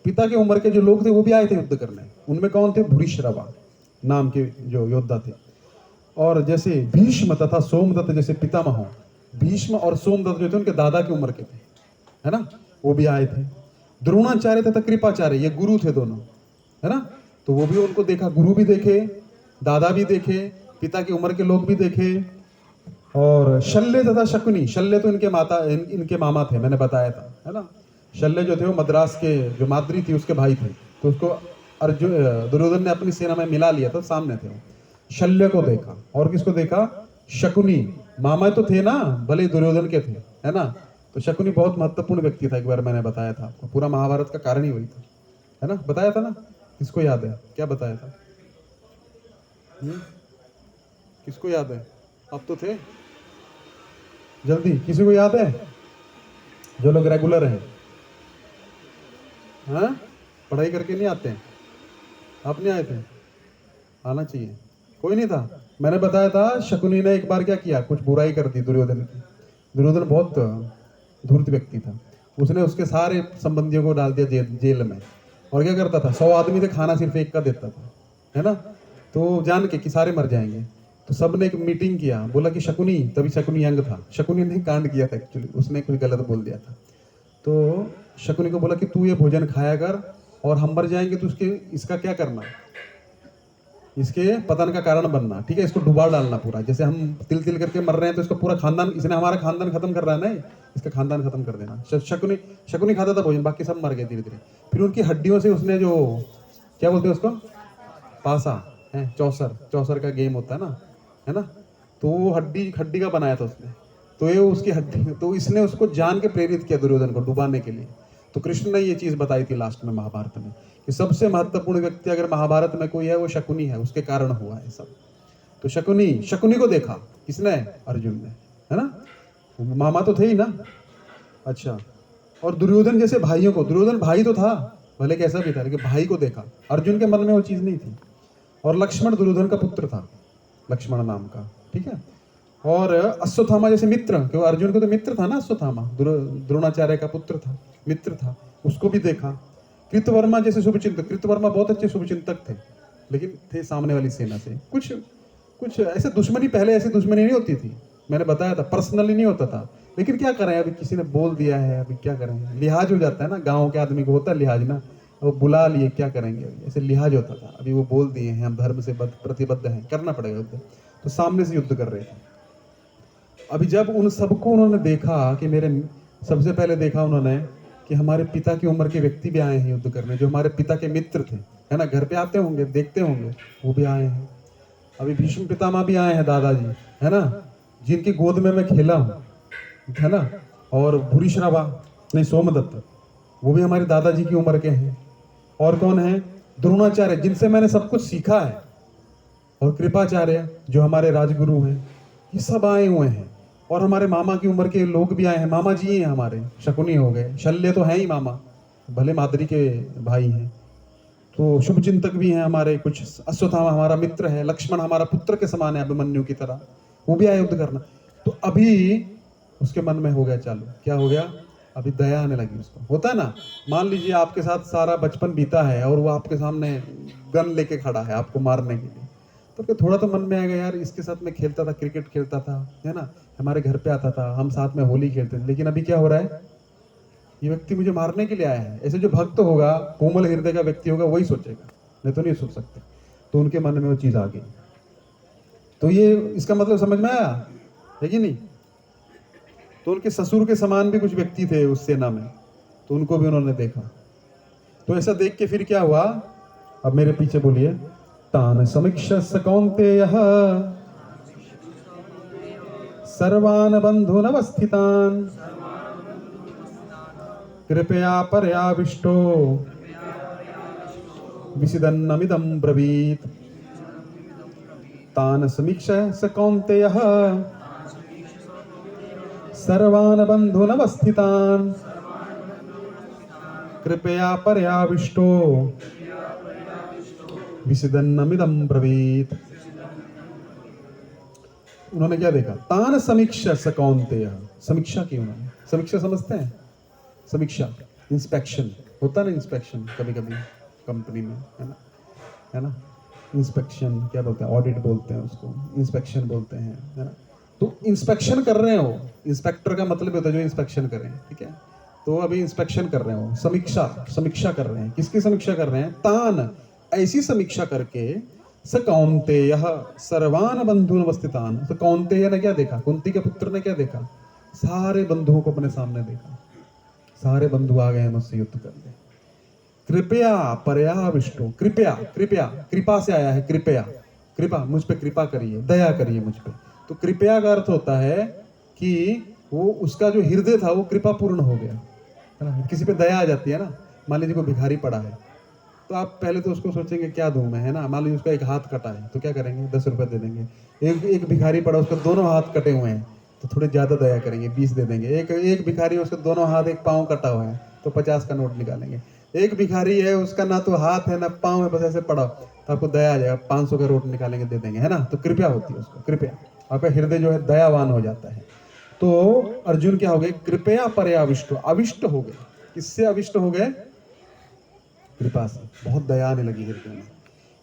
पिता के उम्र के जो लोग थे वो भी आए थे युद्ध करने। उनमें कौन थे, भूरिश्रवा नाम के जो योद्धा थे। और जैसे भीष्म तथा सोमदत्त जैसे पितामह, भीष्म और सोमदत्त जो थे उनके दादा की उम्र के थे, है ना, वो भी आए थे। द्रोणाचार्य तथा कृपाचार्य, ये गुरु थे दोनों, है ना, तो वो भी उनको देखा, गुरु भी देखे, दादा भी देखे, पिता की उम्र के लोग भी देखे। और शल्य तथा शकुनी, शल्य तो इनके मामा थे, मैंने बताया था, है ना। शल्य जो थे वो मद्रास के जो माद्री थी उसके भाई थे, तो उसको अर्जुन दुर्योधन ने अपनी सेना में मिला लिया था, सामने थे वो। शल्य को देखा, और किसको देखा, शकुनी, मामा तो थे ना, भले दुर्योधन के थे, है ना। तो शकुनी बहुत महत्वपूर्ण व्यक्ति था, एक बार मैंने बताया था आपको, पूरा महाभारत का कारण ही वही था, है ना, बताया था ना। किसको याद है, क्या बताया था, किसको याद है, अब तो थे, जल्दी, किसी को याद है, जो लोग रेगुलर हैं, हाँ, पढ़ाई करके नहीं आते हैं, आप नहीं आए थे, आना चाहिए, कोई नहीं था। मैंने बताया था, शकुनी ने एक बार क्या किया, कुछ बुराई कर दी दुर्योधन की। दुर्योधन बहुत धूर्त व्यक्ति था, उसने उसके सारे संबंधियों को डाल दिया जेल में, और क्या करता था, 100 आदमी थे, खाना सिर्फ एक का देता था, है ना। तो जान के कि सारे मर जाएंगे, तो सब ने एक मीटिंग किया, बोला कि शकुनी, तभी शकुनी यंग था, शकुनी ने कांड किया था एक्चुअली, उसने कुछ गलत बोल दिया था। तो शकुनी को बोला कि तू ये भोजन खाया कर, और हम मर जाएंगे तो इसका क्या करना, इसके पतन का कारण बनना, ठीक है, इसको डुबा डालना पूरा। जैसे हम तिल तिल करके मर रहे हैं तो इसका पूरा खानदान, इसने हमारा खानदान खत्म कर रहा है ना, इसका खानदान खत्म कर देना। शकुनी शकुनी खाता था भोजन, बाकी सब मर गए धीरे धीरे। फिर उनकी हड्डियों से उसने जो क्या बोलते हैं उसको, पासा है, चौसर, चौसर का गेम होता है ना, तो वो हड्डी हड्डी का बनाया था उसने। तो ये उसकी हड्डी, तो इसने उसको जान के प्रेरित किया दुर्योधन को डुबाने के लिए। तो कृष्ण ने ये चीज बताई थी लास्ट में महाभारत में कि सबसे महत्वपूर्ण व्यक्ति अगर महाभारत में कोई है वो शकुनी है, उसके कारण हुआ है सब। तो शकुनी को देखा किसने, अर्जुन ने, है ना, मामा तो थे ही ना। अच्छा, और दुर्योधन जैसे भाइयों को, दुर्योधन भाई तो था भले कैसा भी था, लेकिन भाई को देखा, अर्जुन के मन में वो चीज नहीं थी। और लक्ष्मण दुर्योधन का पुत्र था, लक्ष्मण नाम का, ठीक है। और अश्वत्थामा जैसे मित्र, क्योंकि अर्जुन को तो मित्र था ना अश्वत्थामा, द्रोणाचार्य का पुत्र था, मित्र था, उसको भी देखा। कृतवर्मा जैसे शुभचिंतक, कृतवर्मा बहुत अच्छे शुभचिंतक थे, लेकिन थे सामने वाली सेना से कुछ ऐसे दुश्मनी, पहले ऐसी दुश्मनी नहीं होती थी, मैंने बताया था, पर्सनली नहीं होता था। लेकिन क्या करें, अभी किसी ने बोल दिया है, अभी क्या करें, लिहाज हो जाता है ना, गाँव के आदमी को होता है लिहाज ना, वो बुला लिए, क्या करेंगे, ऐसे लिहाज होता था। अभी वो बोल दिए हैं, हम धर्म से प्रतिबद्ध हैं, करना पड़ेगा युद्ध, तो सामने से युद्ध कर रहे थे। अभी जब उन सबको उन्होंने देखा कि मेरे, सबसे पहले देखा उन्होंने कि हमारे पिता की उम्र के व्यक्ति भी आए हैं युद्ध करने, जो हमारे पिता के मित्र थे, है ना, घर पे आते होंगे, देखते होंगे, वो भी आए हैं। अभी भीष्म पितामह भी आए हैं, दादाजी, है ना, जिनकी गोद में मैं खेला हूँ, है ना। और भूरिश्रवा नहीं, सोमदत्त, वो भी हमारे दादाजी की उम्र के हैं। और कौन है, द्रोणाचार्य, जिनसे मैंने सब कुछ सीखा है। और कृपाचार्य जो हमारे राजगुरु हैं, ये सब आए हुए हैं। और हमारे मामा की उम्र के लोग भी आए हैं, मामा जी हैं हमारे, शकुनी हो गए, शल्य तो हैं ही मामा, भले माद्री के भाई हैं। तो शुभचिंतक भी हैं हमारे कुछ, अश्वत्थामा हमारा मित्र है, लक्ष्मण हमारा पुत्र के समान है अभिमन्यु की तरह, वो भी आए युद्ध करना। तो अभी उसके मन में हो गया चालू, क्या हो गया, अभी दया आने लगी उसको। होता है ना, मान लीजिए आपके साथ सारा बचपन बीता है और वो आपके सामने गन लेके खड़ा है आपको मारने के लिए, तो फिर थोड़ा तो मन में आएगा, यार इसके साथ मैं खेलता था, क्रिकेट खेलता था, है ना, हमारे घर पे आता था, हम साथ में होली खेलते थे, लेकिन अभी क्या हो रहा है, ये व्यक्ति मुझे मारने के लिए आया है। ऐसे जो भक्त होगा, कोमल हृदय का व्यक्ति होगा, वही सोचेगा, नहीं तो नहीं सोच सकते। तो उनके मन में वो चीज आ गई। तो ये इसका मतलब समझ में आया है कि नहीं। तो उनके ससुर के समान भी कुछ व्यक्ति थे उस सेना में, तो उनको भी उन्होंने देखा। तो ऐसा देख के फिर क्या हुआ, अब मेरे पीछे बोलिए, तान समीक्षस्य कौन्तेयः सर्वान् बन्धूनवस्थितान् कृपया पर्याविष्टो विसिदन्नमिदं ब्रवीत्। तान समीक्षस्य कौन्तेयः सर्वान् बन्धूनवस्थितान् कृपया पर्याविष्टो विसिदन्नमिदं ब्रवीत्। उन्होंने क्या देखा, तान समीक्षा स कौन्तेयः, समीक्षा की उन्होंने, समीक्षा समझते हैं, समीक्षा, इंस्पेक्शन होता है ना, इंस्पेक्शन कभी कभी कंपनी में, है ना, इंस्पेक्शन क्या बोलते हैं, ऑडिट बोलते हैं उसको, इंस्पेक्शन बोलते हैं, है ना। तो इंस्पेक्शन कर रहे हो, इंस्पेक्टर का मतलब होता है जो इंस्पेक्शन करें, ठीक है। तो अभी इंस्पेक्शन कर रहे हो, समीक्षा कर रहे हैं, किसकी समीक्षा कर रहे हैं, तान, ऐसी समीक्षा करके, स कौन्तेयः सर्वान् बंधून् अवस्थितान्। तो कौन्तेय ने क्या देखा, कुंती के पुत्र ने क्या देखा, सारे बंधुओं को अपने सामने देखा, सारे बंधु आ गए मुझसे युद्ध करने। कृपया पर्याविष्टो, कृपया, कृपया कृपा से आया है, कृपया, कृपा मुझ पे कृपा करिए, दया करिए मुझ पे। तो कृपया का अर्थ होता है कि वो उसका जो हृदय था वो कृपा पूर्ण हो गया, है ना। किसी पे दया आ जाती है ना, मान लीजिए कोई भिखारी पड़ा है, तो आप पहले तो उसको सोचेंगे क्या दूं मैं, है ना। मान लीजिए उसका एक हाथ कटा है, तो क्या करेंगे, 10 रुपए दे देंगे। एक भिखारी पड़ा, उसका दोनों हाथ कटे हुए हैं, तो थोड़े ज्यादा दया करेंगे, 20 दे देंगे। एक भिखारी है, उसका दोनों हाथ, एक पाँव कटा हुआ है, तो 50 का नोट निकालेंगे। एक भिखारी है, उसका ना तो हाथ है ना पाँव है, बस ऐसे पड़ा, तो आपको दया आ जाएगा, 500 का नोट निकालेंगे, दे देंगे, है ना। तो कृपया होती है उसको, कृपया, आपका हृदय जो है दयावान हो जाता है। तो अर्जुन क्या हो गए, कृपया पर्याविष्ट, अविष्ट हो गए। किससे अविष्ट हो गए, कृपा से, बहुत दया आने लगी हृदय में।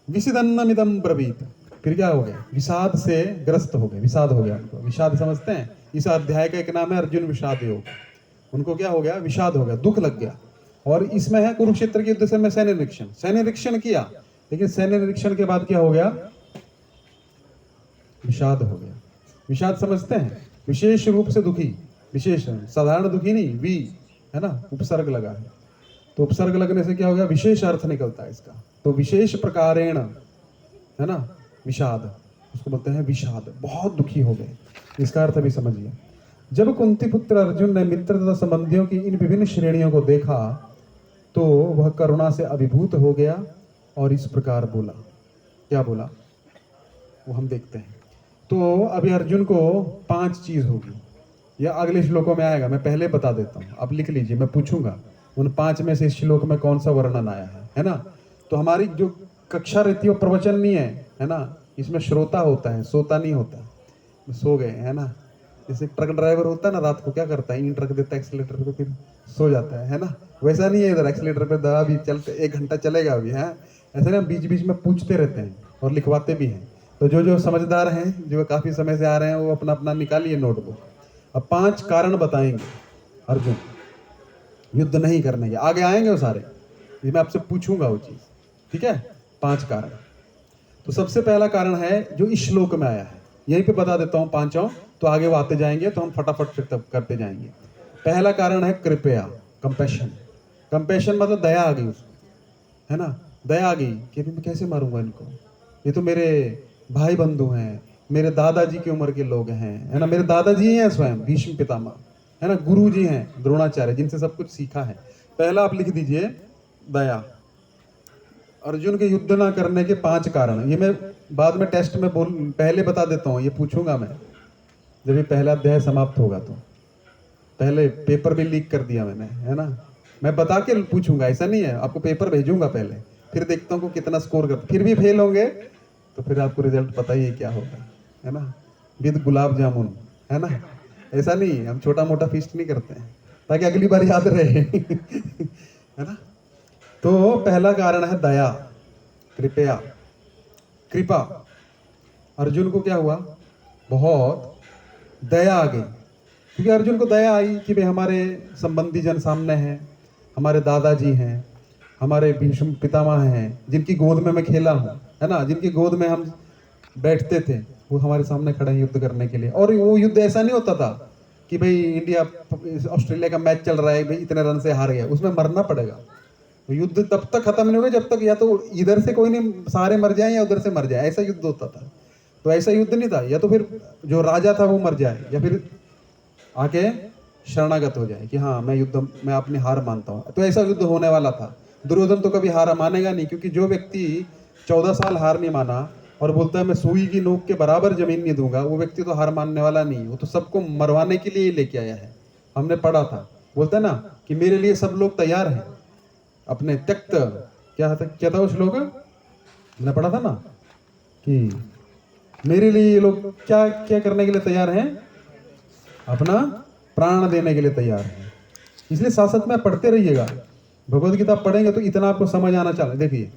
विषिदन्नमिदं ब्रवीत, फिर क्या हो गया, विषाद से ग्रस्त हो गए, विषाद हो गया उनको। विषाद समझते हैं, इस अध्याय का एक नाम है अर्जुन विषाद योग। उनको क्या हो गया, विषाद हो गया, दुख लग गया। और इसमें है कुरुक्षेत्र के युद्ध से मैं सैन्य निरीक्षण किया, लेकिन सैन्य निरीक्षण के बाद क्या हो गया? विषाद हो गया। विषाद समझते हैं? विशेष रूप से दुखी, विशेष साधारण दुखी नहीं, वी है ना, उपसर्ग लगा है, तो उपसर्ग लगने से क्या हो गया? विशेष अर्थ निकलता है इसका। तो विशेष प्रकारेण है ना, विषाद, उसको बोलते हैं विषाद, बहुत दुखी हो गए। इसका अर्थ भी समझिए। जब कुंती पुत्र अर्जुन ने मित्र तथा संबंधियों की इन विभिन्न श्रेणियों को देखा तो वह करुणा से अभिभूत हो गया और इस प्रकार बोला। क्या बोला वो हम देखते हैं। तो अभी अर्जुन को 5 चीज होगी, या अगले श्लोकों में आएगा, मैं पहले बता देता हूँ, आप लिख लीजिए, मैं पूछूंगा उन 5 में से इस श्लोक में कौन सा वर्णन आया है ना। तो हमारी जो कक्षा रहती है वो प्रवचन नहीं है ना, इसमें श्रोता होता है, सोता नहीं होता। सो गए है ना, जैसे ट्रक ड्राइवर होता है ना, रात को क्या करता है, इन ट्रक देता है एक्सीलेटर पे, फिर सो जाता है ना, वैसा नहीं है इधर। एक्सीलेटर पे दबा भी चलते 1 घंटा चलेगा अभी, है ऐसे ना, बीच बीच में पूछते रहते हैं और लिखवाते भी हैं। तो जो समझदार हैं, जो काफी समय से आ रहे हैं, वो अपना अपना निकालिए नोटबुक। अब 5 कारण बताएंगे अर्जुन युद्ध नहीं करने के, आगे आएंगे वो सारे, मैं आपसे पूछूंगा वो चीज, ठीक है। 5 कारण। तो सबसे पहला कारण है जो इस श्लोक में आया है, यहीं पे बता देता हूं पांचों, तो आगे वो आते जाएंगे, तो हम फटाफट फिर तब करते जाएंगे। पहला कारण है कृपया, कंपैशन। कंपैशन मतलब दया आ गई उसको, है ना, दया आ गई कि अभी मैं कैसे मारूंगा इनको, ये तो मेरे भाई बंधु हैं, मेरे दादाजी की उम्र के लोग हैं, है ना, मेरे दादाजी हैं स्वयं भीष्म पितामह, है ना, गुरु जी हैं द्रोणाचार्य, जिनसे सब कुछ सीखा है। पहला आप लिख दीजिए दया। अर्जुन के युद्ध ना करने के 5 कारण, ये मैं बाद में टेस्ट में पहले बता देता हूँ, ये पूछूंगा मैं जब ये पहला अध्याय समाप्त होगा। तो पहले पेपर भी लीक कर दिया मैंने, है ना, मैं बता के पूछूंगा, ऐसा नहीं है, आपको पेपर भेजूंगा पहले, फिर देखता हूँ कितना स्कोर कर, फिर भी फेल होंगे तो फिर आपको रिजल्ट पता ही है क्या होगा, है ना, विद गुलाब जामुन, है ना। ऐसा नहीं, हम छोटा मोटा फीस्ट नहीं करते हैं, ताकि अगली बार याद रहे है ना। तो पहला कारण है दया, कृपया, कृपा। अर्जुन को क्या हुआ? बहुत दया आ गई, क्योंकि अर्जुन को दया आई कि भाई हमारे संबंधी जन सामने हैं, हमारे दादाजी हैं, हमारे भीष्म पितामह हैं, जिनकी गोद में मैं खेला हूँ, है ना, जिनकी गोद में हम बैठते थे, वो हमारे सामने खड़े हैं युद्ध करने के लिए। और वो युद्ध ऐसा नहीं होता था कि भाई इंडिया ऑस्ट्रेलिया का मैच चल रहा है, भाई इतने रन से हार गया, उसमें मरना पड़ेगा। तो युद्ध तब तक खत्म नहीं होगा जब तक या तो इधर से कोई नहीं, सारे मर जाए, या उधर से मर जाए, ऐसा युद्ध होता था। तो ऐसा युद्ध नहीं था, या तो फिर जो राजा था वो मर जाए, या फिर आके शरणागत हो जाए कि हाँ मैं अपनी हार मानता हूँ। तो ऐसा युद्ध होने वाला था। दुर्योधन तो कभी हार मानेगा नहीं, क्योंकि जो व्यक्ति 14 साल हार नहीं माना और बोलता है मैं सुई की नोक के बराबर जमीन नहीं दूंगा, वो व्यक्ति तो हार मानने वाला नहीं, वो तो सबको मरवाने के लिए ही लेके आया है। हमने पढ़ा था, बोलता है ना कि मेरे लिए सब लोग तैयार हैं, अपने त्यक्त, क्या था वो श्लोक मैंने पढ़ा था ना, कि मेरे लिए ये लोग क्या क्या करने के लिए तैयार हैं, अपना प्राण देने के लिए तैयार हैं। इसलिए साथ साथ में पढ़ते रहिएगा, भगवद गीता पढ़ेंगे तो इतना आपको समझ आना चाहिए। देखिए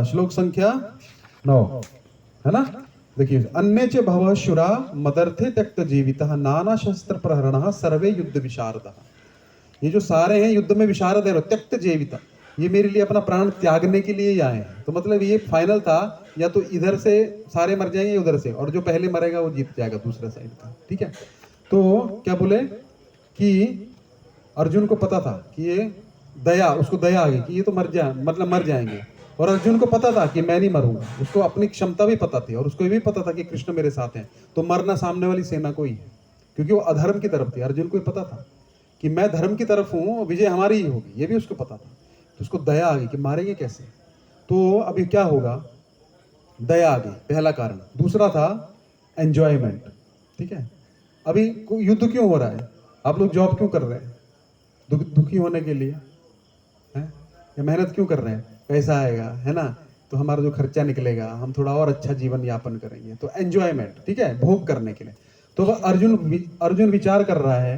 श्लोक संख्या 9 है ना, देखिए, अन्य च भव शुरा मदर्थे त्यक्त जीवितः नाना शस्त्र प्रहरणः सर्वे युद्ध विशारदः। ये जो सारे हैं युद्ध में विशारद है, त्यक्त जीविता, ये मेरे लिए अपना प्राण त्यागने के लिए ही आए हैं। तो मतलब ये फाइनल था, या तो इधर से सारे मर जाएंगे उधर से, और जो पहले मरेगा वो जीत जाएगा दूसरा साइड का, ठीक है। तो क्या बोले कि अर्जुन को पता था कि ये दया, उसको दया आ गई कि ये तो मर जाएंगे, और अर्जुन को पता था कि मैं नहीं मरूंगा, उसको अपनी क्षमता भी पता थी, और उसको ये भी पता था कि कृष्ण मेरे साथ हैं, तो मरना सामने वाली सेना को ही है, क्योंकि वो अधर्म की तरफ थी। अर्जुन को पता था कि मैं धर्म की तरफ हूं, विजय हमारी ही होगी, ये भी उसको पता था। तो उसको दया आ गई कि मारेंगे कैसे। तो अभी क्या होगा, दया आ गई, पहला कारण। दूसरा था एंजॉयमेंट, ठीक है। अभी युद्ध क्यों हो रहा है, आप लोग जॉब क्यों कर रहे हैं, दुखी होने के लिए है, या मेहनत क्यों कर रहे हैं, पैसा आएगा, है ना, तो हमारा जो खर्चा निकलेगा, हम थोड़ा और अच्छा जीवन यापन करेंगे, तो एंजॉयमेंट, ठीक है, भोग करने के लिए। तो अर्जुन विचार कर रहा है,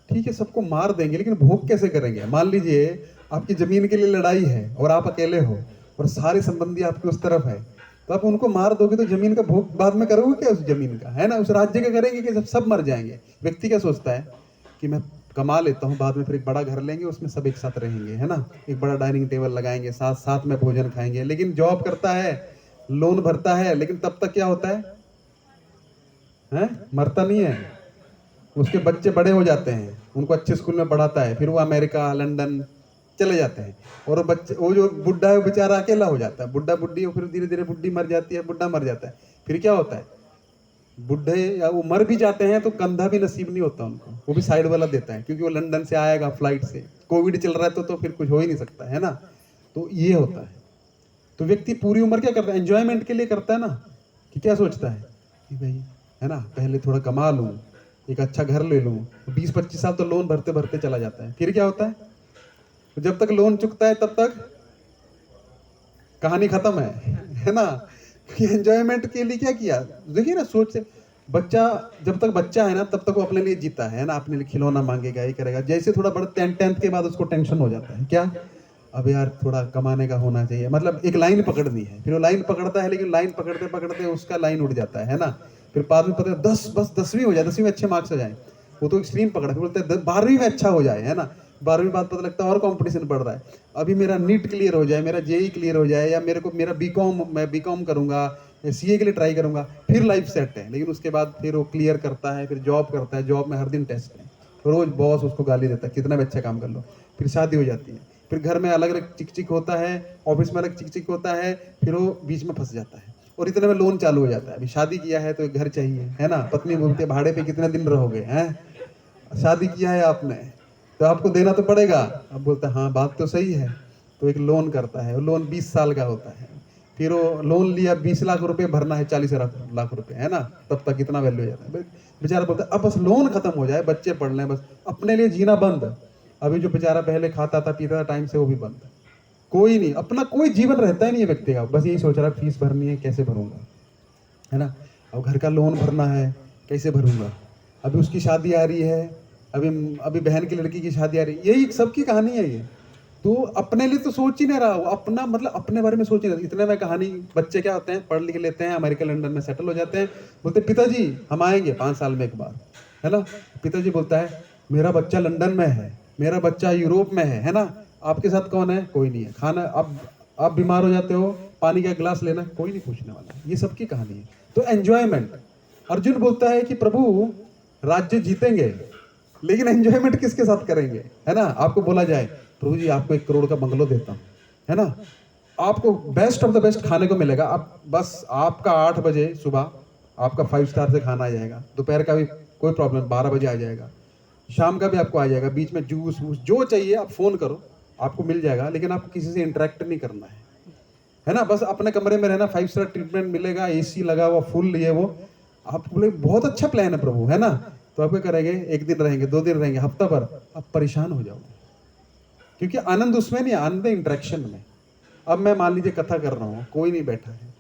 ठीक है सबको मार देंगे, लेकिन भोग कैसे करेंगे। मान लीजिए आपकी जमीन के लिए लड़ाई है और आप अकेले हो, और सारे संबंधी आपके उस तरफ है, तो आप उनको मार दोगे तो जमीन का भोग बाद में करोगे क्या उस जमीन का, है ना, उस राज्य का करेंगे कि सब मर जाएंगे। व्यक्ति क्या सोचता है कि मैं कमा लेता हूँ, बाद में फिर एक बड़ा घर लेंगे, उसमें सब एक साथ रहेंगे, है ना, एक बड़ा डाइनिंग टेबल लगाएंगे, साथ साथ में भोजन खाएंगे। लेकिन जॉब करता है, लोन भरता है, लेकिन तब तक क्या होता है? मरता नहीं है। उसके बच्चे बड़े हो जाते हैं, उनको अच्छे स्कूल में पढ़ाता है, फिर वो अमेरिका लंदन चले जाते हैं, और वो जो बुढ़ा है वो बेचारा अकेला हो जाता है, बुढ़ा बुढ़ी, और फिर धीरे धीरे बुढ़ी मर जाती है, बुढ़ा मर जाता है। फिर क्या होता है? बुढ़े या वो मर भी जाते हैं तो कंधा भी नसीब नहीं होता उनको, वो भी साइड वाला देता है, क्योंकि वो लंदन से आएगा फ्लाइट से, कोविड चल रहा है तो फिर कुछ हो ही नहीं सकता है ना। तो ये होता है। तो व्यक्ति पूरी उम्र क्या करता है? एंजॉयमेंट के लिए करता है ना, कि क्या सोचता है कि भाई, है ना, पहले थोड़ा कमा लूं, एक अच्छा घर ले लूं। 20-25 साल तो लोन भरते भरते चला जाता है। फिर क्या होता है? तो जब तक लोन चुकता है तब तक कहानी खत्म है ना। एंजॉयमेंट के लिए क्या किया? देखिए ना, सोच से बच्चा, जब तक बच्चा है ना तब तक वो अपने लिए जीता है ना, अपने लिए खिलौना मांगेगा, ये करेगा। जैसे थोड़ा बड़ा 10th के बाद उसको टेंशन हो जाता है, क्या अब यार थोड़ा कमाने का होना चाहिए, मतलब एक लाइन पकड़नी है। फिर वो लाइन पकड़ता है, लेकिन लाइन पकड़ते पकड़ते उसका लाइन उड़ जाता है ना। फिर बाद में पता है 10 बस 10वीं हो जाए, 10वीं में अच्छे मार्क्स हो जाए, वो तो एक्सट्रीम पकड़ा। फिर बोलते हैं 12वीं में अच्छा हो जाए, है ना। 12वीं बाद पता लगता है और कंपटीशन बढ़ रहा है, अभी मेरा नीट क्लियर हो जाए, मेरा जेई क्लियर हो जाए, या मेरा बीकॉम, मैं बीकॉम करूंगा, सीए के लिए ट्राई करूंगा, फिर लाइफ सेट है। लेकिन उसके बाद फिर वो क्लियर करता है, फिर जॉब करता है, जॉब में हर दिन टेस्ट है, रोज बॉस उसको गाली देता है, कितना भी अच्छा काम कर लो। फिर शादी हो जाती है, फिर घर में अलग अलग चिक चिक होता है, ऑफिस में अलग चिक चिक होता है, फिर वो बीच में फंस जाता है, और इतने में लोन चालू हो जाता है। अभी शादी किया है तो एक घर चाहिए, है ना। पत्नी बोलती है भाड़े पे कितने दिन रहोगे, हैं? शादी किया है आपने तो आपको देना तो पड़ेगा। अब बोलता है हाँ बात तो सही है। तो एक लोन करता है, लोन 20 साल का होता है। फिर वो लोन लिया, 20 लाख रुपए भरना है, 40 लाख रुपए, है ना। तब तक इतना वैल्यू हो जाता है। बेचारा बोलता है अब बस लोन खत्म हो जाए, बच्चे पढ़ लें, बस अपने लिए जीना बंद। अभी जो बेचारा पहले खाता था पीता था टाइम से, वो भी बंद। कोई नहीं, अपना कोई जीवन रहता ही नहीं है व्यक्ति का, बस यही सोच रहा है फीस भरनी है, कैसे भरूंगा, है ना। अब घर का लोन भरना है, कैसे भरूंगा। अभी उसकी शादी आ रही है, अभी अभी बहन की लड़की की शादी आ रही है, यही सबकी कहानी है ये। तो अपने लिए तो सोच ही नहीं रहा, वो अपना मतलब अपने बारे में सोच ही नहीं रहा। इतने में कहानी, बच्चे क्या होते हैं, पढ़ लिख लेते हैं, अमेरिका लंदन में सेटल हो जाते हैं, बोलते पिताजी हम आएंगे 5 साल में एक बार, है ना। पिताजी बोलता है मेरा बच्चा लंदन में है, मेरा बच्चा यूरोप में है ना। आपके साथ कौन है? कोई नहीं है। खाना, अब आप बीमार हो जाते हो, पानी का गिलास लेना, कोई नहीं पूछने वाला। ये सबकी कहानी है। तो एंजॉयमेंट, अर्जुन बोलता है कि प्रभु राज्य जीतेंगे, लेकिन एंजॉयमेंट किसके साथ करेंगे, है ना। आपको बोला जाए प्रभु जी आपको 1 करोड़ का बंगलो देता हूं, है ना, आपको बेस्ट ऑफ द बेस्ट खाने को मिलेगा, आप बस आपका 8 बजे सुबह आपका 5 स्टार से खाना आ जाएगा, दोपहर का भी कोई प्रॉब्लम 12 बजे आ जाएगा, शाम का भी आपको आ जाएगा, बीच में जूस वूस जो चाहिए आप फोन करो आपको मिल जाएगा, लेकिन आपको किसी से इंटरेक्ट नहीं करना है ना। बस अपने कमरे में रहना, 5 स्टार ट्रीटमेंट मिलेगा, एसी लगा हुआ फुल, ये वो। आप बोले बहुत अच्छा प्लान है प्रभु, है ना। तो आप क्या करेंगे? 1 दिन रहेंगे, 2 दिन रहेंगे, हफ्ता भर, आप परेशान हो जाओगे, क्योंकि आनंद उसमें नहीं, आनंद इंटरेक्शन में। अब मैं मान लीजिए कथा कर रहा हूँ, कोई नहीं बैठा है,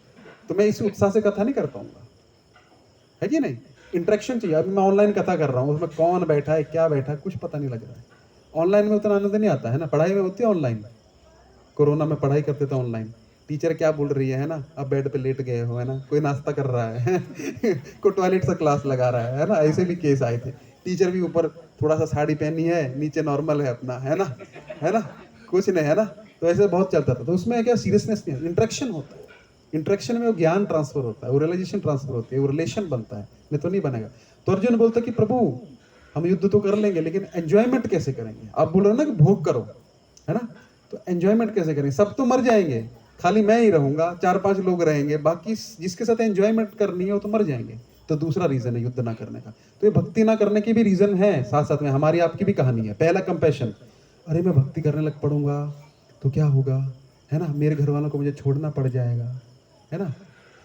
तो मैं इस उत्साह से कथा नहीं कर पाऊंगा, है कि नहीं। इंटरेक्शन चाहिए। अभी मैं ऑनलाइन कथा कर रहा हूँ, उसमें कौन बैठा है, क्या बैठा है, कुछ पता नहीं लग रहा है। ऑनलाइन में उतना आनंद नहीं आता है ना। पढ़ाई में होती है ऑनलाइन, कोरोना में पढ़ाई करते थे ऑनलाइन, टीचर क्या बोल रही है ना, अब बेड पे लेट गए हो, है ना, कोई नाश्ता कर रहा है कोई टॉयलेट से क्लास लगा रहा है ना। ऐसे भी केस आए थे। टीचर भी ऊपर थोड़ा सा साड़ी पहनी है, नीचे नॉर्मल है अपना, है ना, है ना, कुछ नहीं, है ना। तो ऐसे बहुत चलता था। तो उसमें क्या सीरियसनेस नहीं है, इंटरेक्शन होता है। इंटरेक्शन में वो ज्ञान ट्रांसफर होता है, वो रियलाइजेशन ट्रांसफर होती है, वो रिलेशन बनता है, नहीं तो नहीं बनेगा। तो अर्जुन बोलता कि प्रभु हम युद्ध तो कर लेंगे, लेकिन एंजॉयमेंट कैसे करेंगे। आप बोल रहे हो ना कि भोग करो, है ना, तो एंजॉयमेंट कैसे करेंगे। सब तो मर जाएंगे, खाली मैं ही रहूंगा, 4-5 लोग रहेंगे, बाकी जिसके साथ एंजॉयमेंट करनी है वो तो मर जाएंगे। तो दूसरा रीजन है युद्ध ना करने का। तो ये भक्ति ना करने की भी रीजन है, साथ साथ में हमारी आपकी भी कहानी है। पहला कंपैशन, अरे मैं भक्ति करने लग पड़ूंगा तो क्या होगा, है ना, मेरे घर वालों को मुझे छोड़ना पड़ जाएगा, है ना,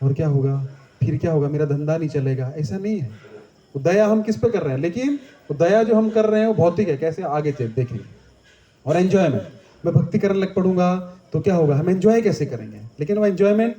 और क्या होगा, फिर क्या होगा, मेरा धंधा नहीं चलेगा। ऐसा नहीं है। वो दया हम किस पे कर रहे हैं, लेकिन वो दया जो हम कर रहे हैं वो भौतिक है, कैसे आगे चल देखेंगे। और एंजॉयमेंट, मैं भक्ति करने लग पड़ूंगा तो क्या होगा, हम एंजॉय कैसे करेंगे। लेकिन वो एंजॉयमेंट,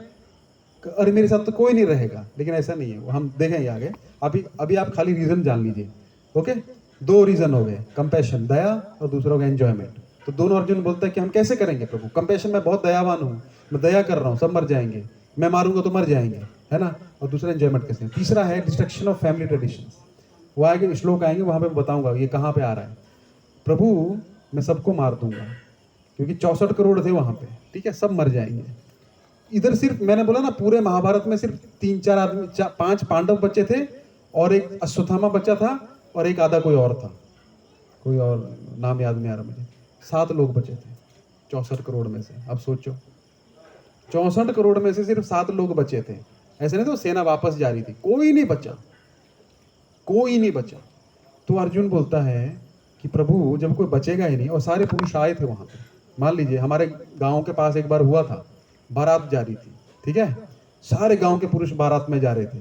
अरे मेरे साथ तो कोई नहीं रहेगा, लेकिन ऐसा नहीं है। वो हम देखेंगे आगे। अभी अभी आप खाली रीजन जान लीजिए। ओके, 2 रीजन हो गए, कंपैशन दया, और दूसरा हो गया एंजॉयमेंट। तो दोनों अर्जुन बोलता है कि हम कैसे करेंगे प्रभु। कंपैशन में बहुत दयावान हूँ, मैं दया कर रहा हूँ, सब मर जाएंगे, मैं मारूंगा तो मर जाएंगे, है ना। और दूसरा एंजॉयमेंट कैसे। तीसरा है डिस्ट्रक्शन ऑफ फैमिली ट्रेडिशंस। वो आगे श्लोक आएंगे, वहां पे मैं बताऊंगा ये कहाँ पे आ रहा है। प्रभु मैं सबको मार दूंगा, क्योंकि 64 करोड़ थे वहां पे, ठीक है, सब मर जाएंगे। इधर सिर्फ मैंने बोला ना, पूरे महाभारत में सिर्फ 3-4 आदमी, 5 पांडव बचे थे और एक अश्वत्थामा बचा था और एक आधा कोई और था, कोई और नाम याद नहीं आ रहा मुझे। 7 लोग बचे थे 64 करोड़ में से। अब सोचो 64 करोड़ में से सिर्फ 7 लोग बचे थे। ऐसे नहीं तो सेना वापस जा रही थी, कोई नहीं बचा, कोई नहीं बचा। तो अर्जुन बोलता है कि प्रभु जब कोई बचेगा ही नहीं, और सारे पुरुष आए थे वहां पे। मान लीजिए हमारे गांव के पास एक बार हुआ था, बारात जा रही थी, ठीक है, सारे गांव के पुरुष बारात में जा रहे थे।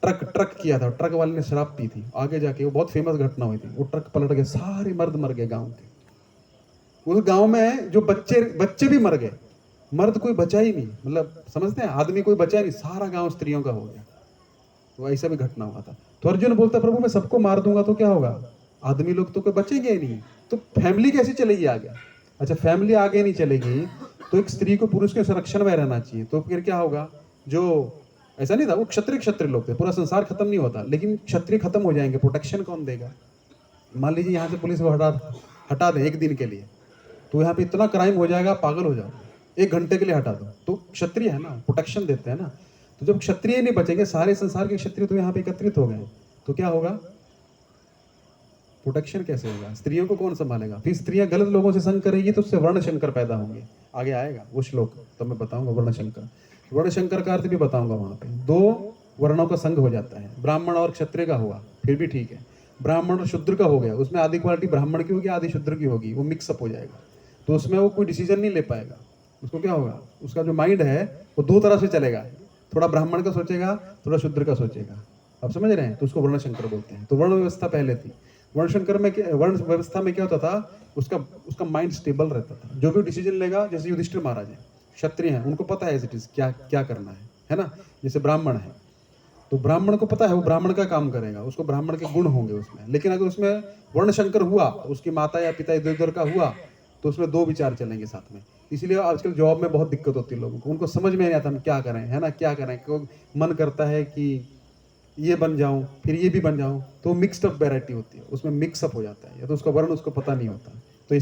ट्रक किया था, ट्रक वाले ने शराब पी थी, आगे जाके वो बहुत फेमस घटना हुई थी, वो ट्रक पलट गए, सारे मर्द मर गए गांव के। उस गांव में जो बच्चे भी मर गए, मर्द कोई बचा ही नहीं, मतलब समझते हैं, आदमी कोई बचा ही नहीं, सारा गांव स्त्रियों का हो गया। तो ऐसा भी घटना हुआ था। तो अर्जुन बोलता प्रभु मैं सबको मार दूंगा तो क्या होगा, आदमी लोग तो कोई बचेंगे ही नहीं, तो फैमिली कैसे चलेगी आगे। अच्छा फैमिली आगे नहीं चलेगी तो एक स्त्री को पुरुष के संरक्षण में रहना चाहिए, तो फिर क्या होगा, जो ऐसा नहीं था, वो क्षत्रिय लोग थे, पूरा संसार खत्म नहीं होता, लेकिन क्षत्रिय खत्म हो जाएंगे, प्रोटेक्शन कौन देगा। मान लीजिए यहाँ से पुलिस को हटा दें एक दिन के लिए, तो यहाँ पे इतना क्राइम हो जाएगा, पागल हो जाओ। 1 घंटे के लिए हटा दो तो क्षत्रिय है ना, प्रोटेक्शन देते हैं ना। तो जब क्षत्रिय नहीं बचेंगे, सारे संसार के क्षत्रिय तो यहाँ पे एकत्रित हो गए, तो क्या होगा, प्रोटेक्शन कैसे होगा, स्त्रियों को कौन संभालेगा। फिर स्त्रियां गलत लोगों से संग करेगी तो उससे वर्णशंकर पैदा होंगे, आगे आएगा वो श्लोक, तो मैं बताऊंगा वर्णशंकर का अर्थ भी बताऊंगा। वहां पे 2 वर्णों का संग हो जाता है, ब्राह्मण और क्षत्रिय का हुआ फिर भी ठीक है, ब्राह्मण और शूद्र का हो गया, उसमें आधी क्वालिटी ब्राह्मण की होगी आधी शूद्र की होगी, वो मिक्सअप हो जाएगा, तो उसमें वो कोई डिसीजन नहीं ले पाएगा। उसको क्या होगा, उसका जो माइंड है वो 2 तरह से चलेगा, थोड़ा ब्राह्मण का सोचेगा, थोड़ा शूद्र का सोचेगा। आप समझ रहे हैं, तो उसको वर्णशंकर बोलते हैं। तो वर्ण व्यवस्था पहले थी, वर्ण व्यवस्था में क्या होता था, उसका माइंड स्टेबल रहता था, जो भी डिसीजन लेगा, जैसे युधिष्ठिर महाराज है, क्षत्रिय हैं, उनको पता है एज इट इज क्या करना है ना। जैसे ब्राह्मण है तो ब्राह्मण को पता है वो ब्राह्मण का काम करेगा, उसको ब्राह्मण के गुण होंगे उसमें, लेकिन अगर उसमें वर्णशंकर हुआ, उसकी माता या पिता इधर उधर का हुआ, तो उसमें 2 विचार चलेंगे साथ में। इसलिए आजकल जॉब में बहुत दिक्कत होती है लोगों को, उनको समझ में नहीं आता हम क्या करें, है ना, क्या करें, क्योंकि मन करता है कि ये बन जाऊं फिर ये भी बन जाऊं, तो मिक्स्ड अप वैरायटी होती है, उसमें मिक्सअप हो जाता है, या तो उसका वर्ण उसको पता नहीं होता, तो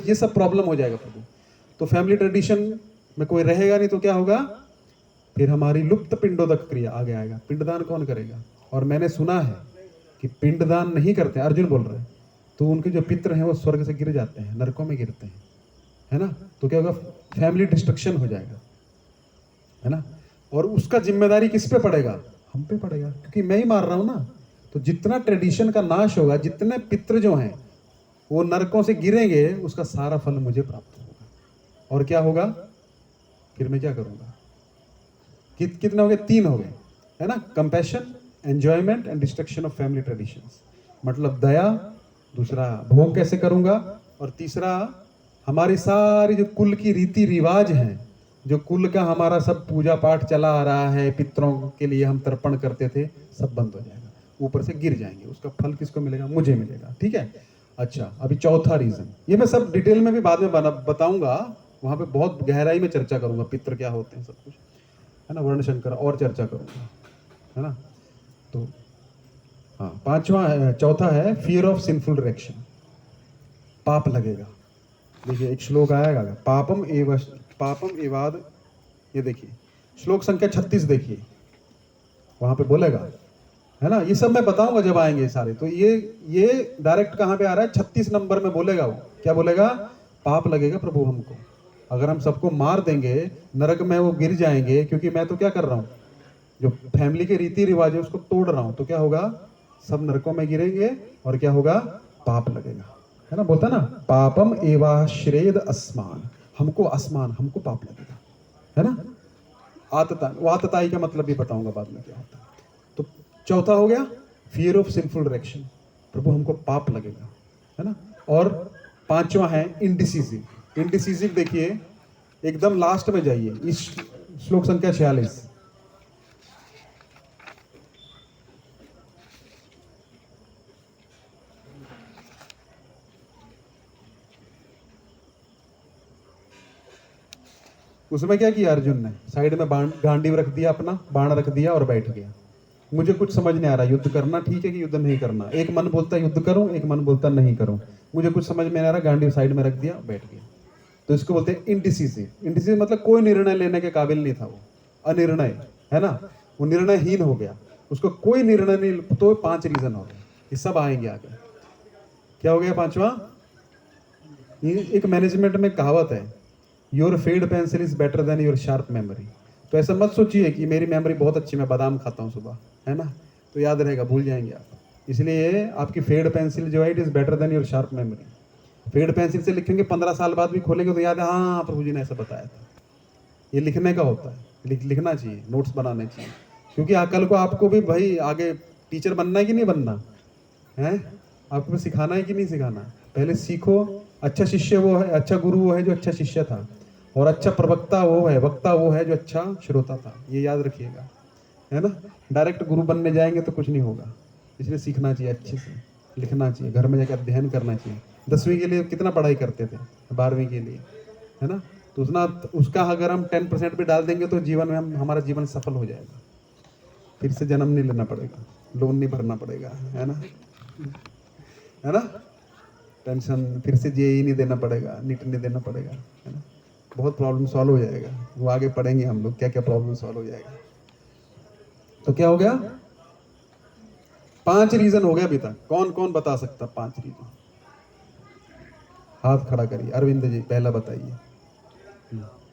ये सब प्रॉब्लम हो जाएगा प्रभु। तो फैमिली ट्रेडिशन में कोई रहेगा नहीं तो क्या होगा, फिर हमारी लुप्त पिंडोदक क्रिया आगे आएगा, पिंडदान कौन करेगा। और मैंने सुना है कि पिंडदान नहीं करते, अर्जुन बोल रहे हैं, तो उनके जो पित्र हैं वो स्वर्ग से गिर जाते हैं, नरकों में गिरते हैं, है ना। तो क्या होगा, फैमिली डिस्ट्रक्शन हो जाएगा, है ना। और उसका जिम्मेदारी किस पे पड़ेगा, हम पे पड़ेगा, क्योंकि मैं ही मार रहा हूं ना। तो जितना ट्रेडिशन का नाश होगा, जितने पितृ जो हैं वो नरकों से गिरेंगे, उसका सारा फल मुझे प्राप्त होगा। और क्या होगा, फिर मैं क्या करूंगा, कितने हो गए, 3 हो गए, है ना। Compassion, enjoyment and destruction of family traditions, मतलब दया, दूसरा भोग कैसे करूंगा, और तीसरा हमारी सारी जो कुल की रीति रिवाज हैं, जो कुल का हमारा सब पूजा पाठ चला आ रहा है, पितरों के लिए हम तर्पण करते थे, सब बंद हो जाएगा, ऊपर से गिर जाएंगे, उसका फल किसको मिलेगा, मुझे मिलेगा, ठीक है। अच्छा अभी चौथा रीजन, ये मैं सब डिटेल में भी बाद में बताऊंगा, वहां पे बहुत गहराई में चर्चा करूंगा, पितर क्या होते हैं सब कुछ, है ना, वर्णशंकर और चर्चा करूंगा, है ना। तो हाँ, चौथा है फियर ऑफ सिंफुल डायरेक्शन, पाप लगेगा। देखिए एक श्लोक आएगा, पापम एवाद, ये देखिए श्लोक संख्या 36 देखिए, वहां पे बोलेगा, है ना। ये सब मैं बताऊंगा जब आएंगे सारे। तो ये डायरेक्ट कहां पे आ रहा है, 36 नंबर में बोलेगा। वो क्या बोलेगा, पाप लगेगा प्रभु हमको, अगर हम सबको मार देंगे, नरक में वो गिर जाएंगे, क्योंकि मैं तो क्या कर रहा हूं, जो फैमिली के रीति रिवाज है उसको तोड़ रहा हूं, तो क्या होगा, सब नरकों में गिरेंगे, और क्या होगा, पाप लगेगा, है ना। बोलता ना, पापम एवाश्रेद अस्मान, हमको पाप लगेगा, है ना। आतताई का मतलब भी बताऊंगा बाद में क्या होता है। तो चौथा हो गया फियर ऑफ सिंफुल डायरेक्शन, प्रभु हमको पाप लगेगा, है ना। और 5वां है इंडिसिसिव देखिए एकदम लास्ट में जाइए, इस श्लोक संख्या 46, उसमें क्या किया अर्जुन ने, साइड में गांडीव रख दिया, अपना बाण रख दिया और बैठ गया। मुझे कुछ समझ नहीं आ रहा, युद्ध करना ठीक है कि युद्ध नहीं करना। एक मन बोलता युद्ध करूं, एक मन बोलता नहीं करूं। मुझे कुछ समझ में नहीं आ रहा, गांडी साइड में रख दिया, बैठ गया। तो इसको बोलते हैं इंडिसिसिव। इंडिसिसिव मतलब कोई निर्णय लेने के काबिल नहीं था वो, अनिर्णय, है ना, वो निर्णयहीन हो गया, उसको कोई निर्णय नहीं। तो 5 रीजन हो गए, ये सब आएंगे आगे। क्या हो गया पांचवा? एक मैनेजमेंट में कहावत है, your fade pencil is better than your sharp memory. तो ऐसा मत सोचिए कि मेरी मेमोरी बहुत अच्छी, मैं बादाम खाता हूँ सुबह, है ना, तो याद रहेगा, भूल जाएंगे आप। इसलिए आपकी फेड पेंसिल जो है, it is better than your sharp memory. Fade pencil से लिखेंगे, 15 साल बाद भी खोलेंगे तो याद है, हाँ प्रभु जी ने ऐसा बताया था। ये लिखने का होता है, लिखना चाहिए, नोट्स बनाने चाहिए, क्योंकि कल को आपको भी भाई आगे टीचर बनना है कि नहीं बनना है, आपको भी सिखाना है कि नहीं सिखाना। पहले सीखो। अच्छा शिष्य वो है, अच्छा गुरु वो है जो अच्छा शिष्य था, और अच्छा प्रवक्ता वो है, वक्ता वो है जो अच्छा श्रोता था। ये याद रखिएगा, है ना। डायरेक्ट गुरु बनने जाएंगे तो कुछ नहीं होगा, इसलिए सीखना चाहिए, अच्छे से लिखना चाहिए, घर में जाकर अध्ययन करना चाहिए। 10वीं के लिए कितना पढ़ाई करते थे, 12वीं के लिए, है ना, तो उसका अगर हम 10% भी डाल देंगे तो जीवन में हमारा जीवन सफल हो जाएगा। फिर से जन्म नहीं लेना पड़ेगा, लोन नहीं भरना पड़ेगा, है ना, है ना, टेंशन फिर से जेईई नहीं देना पड़ेगा, नीट नहीं देना पड़ेगा, है ना, बहुत प्रॉब्लम सॉल्व हो जाएगा। वो आगे पढ़ेंगे हम लोग क्या क्या प्रॉब्लम सॉल्व हो जाएगा। तो क्या हो गया? 5 रीजन हो गया अभी तक। कौन कौन बता सकता 5 रीजन? हाथ खड़ा करिए। अरविंद जी पहला बताइए,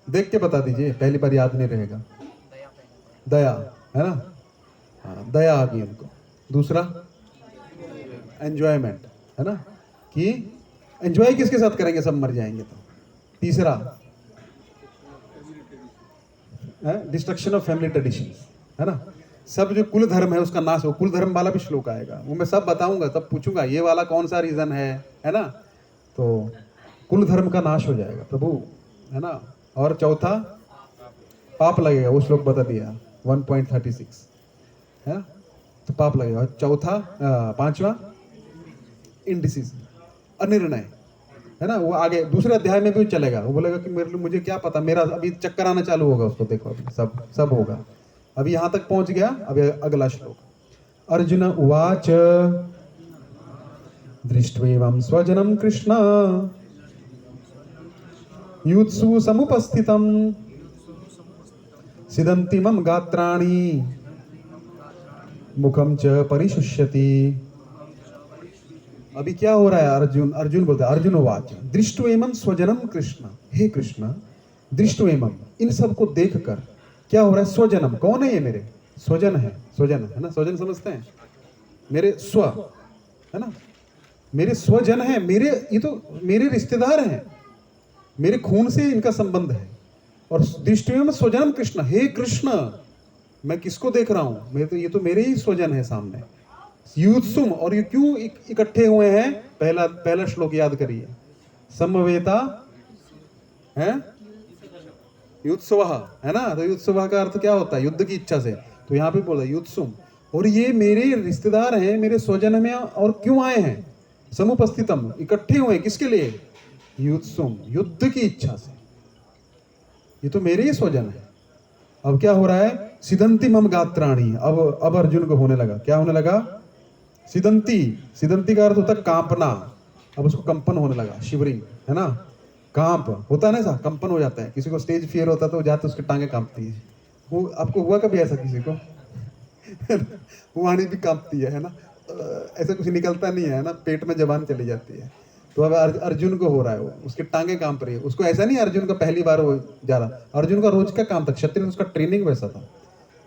देख के बता दीजिए, पहली बार याद नहीं रहेगा। दया, है ना, हाँ दया आ गई उनको। दूसरा एंजॉयमेंट, है ना, कि एंजॉय किसके साथ करेंगे, सब मर जाएंगे तो। तीसरा डिस्ट्रक्शन ऑफ फैमिली ट्रेडिशन, है ना, सब जो कुल धर्म है उसका नाश हो। कुल धर्म वाला भी श्लोक आएगा, वो मैं सब बताऊंगा, तब पूछूंगा ये वाला कौन सा रीजन है ना। तो कुल धर्म का नाश हो जाएगा प्रभु, है ना। और चौथा पाप लगेगा, वो श्लोक बता दिया 1.36, है ना, तो पाप लगेगा। चौथा 5वां इंडिसिजन, अनिर्णय, है ना, वो आगे दूसरे अध्याय में भी चलेगा। वो बोलेगा कि मुझे क्या पता, मेरा अभी चक्कर आना चालू होगा उसको, देखो अभी सब होगा। अभी यहां तक पहुंच गया, अभी अगला श्लोक। अर्जुन उवाच दृष्ट्वेवं स्वजनं कृष्ण युत्सु समुपस्थितं सिदन्ति मम गात्राणि मुखम च परिशुष्यति। अभी क्या हो रहा है? अर्जुन बोलता है, अर्जुन उवाच दृष्ट्वेमं स्वजनम कृष्ण, हे कृष्ण दृष्ट्वेमं, इन सबको देखकर क्या हो रहा है? स्वजनम, कौन है ये? मेरे स्वजन है, स्वजन है ना, स्वजन समझते हैं, मेरे स्व, है ना, मेरे स्वजन है, मेरे, ये तो मेरे रिश्तेदार हैं, मेरे खून से इनका संबंध है। और दृष्टियों में स्वजनम कृष्ण, हे कृष्ण मैं किसको देख रहा हूं? ये तो मेरे ही स्वजन है सामने। युत्सुम, और ये क्यों इकट्ठे हुए हैं? पहला श्लोक याद करिए, समवेता है युत्सव, है ना, तो युत्सव का अर्थ क्या होता है? युद्ध की इच्छा से। तो यहाँ पे बोला युत्सुम, और ये मेरे रिश्तेदार हैं, मेरे स्वजन में, और क्यों आए हैं? समुपस्थितम, इकट्ठे हुए किसके लिए? युत्सुम, युद्ध की इच्छा से, ये तो मेरे ही स्वजन है। अब क्या हो रहा है? सिदंती मम गात्राणी, अब अर्जुन को होने लगा, क्या होने लगा? सिदंती का अर्थ होता है कांपना। अब उसको कंपन होने लगा, शिवरिंग, है ना, कांप होता है ना, ऐसा कंपन हो जाता है। किसी को स्टेज फियर होता है तो जाते उसकी टांगे कांपती है। वो आपको हुआ कभी ऐसा किसी को? वाणी भी कांपती है ना, ऐसा कुछ निकलता नहीं है ना, पेट में जबान चली जाती है। तो अब अर्जुन को हो रहा है, वो उसकी टांगे कांप रही है। उसको ऐसा नहीं अर्जुन का पहली बार वो जा रहा, अर्जुन का रोज का काम था, क्षत्रिय उसका ट्रेनिंग वैसा था,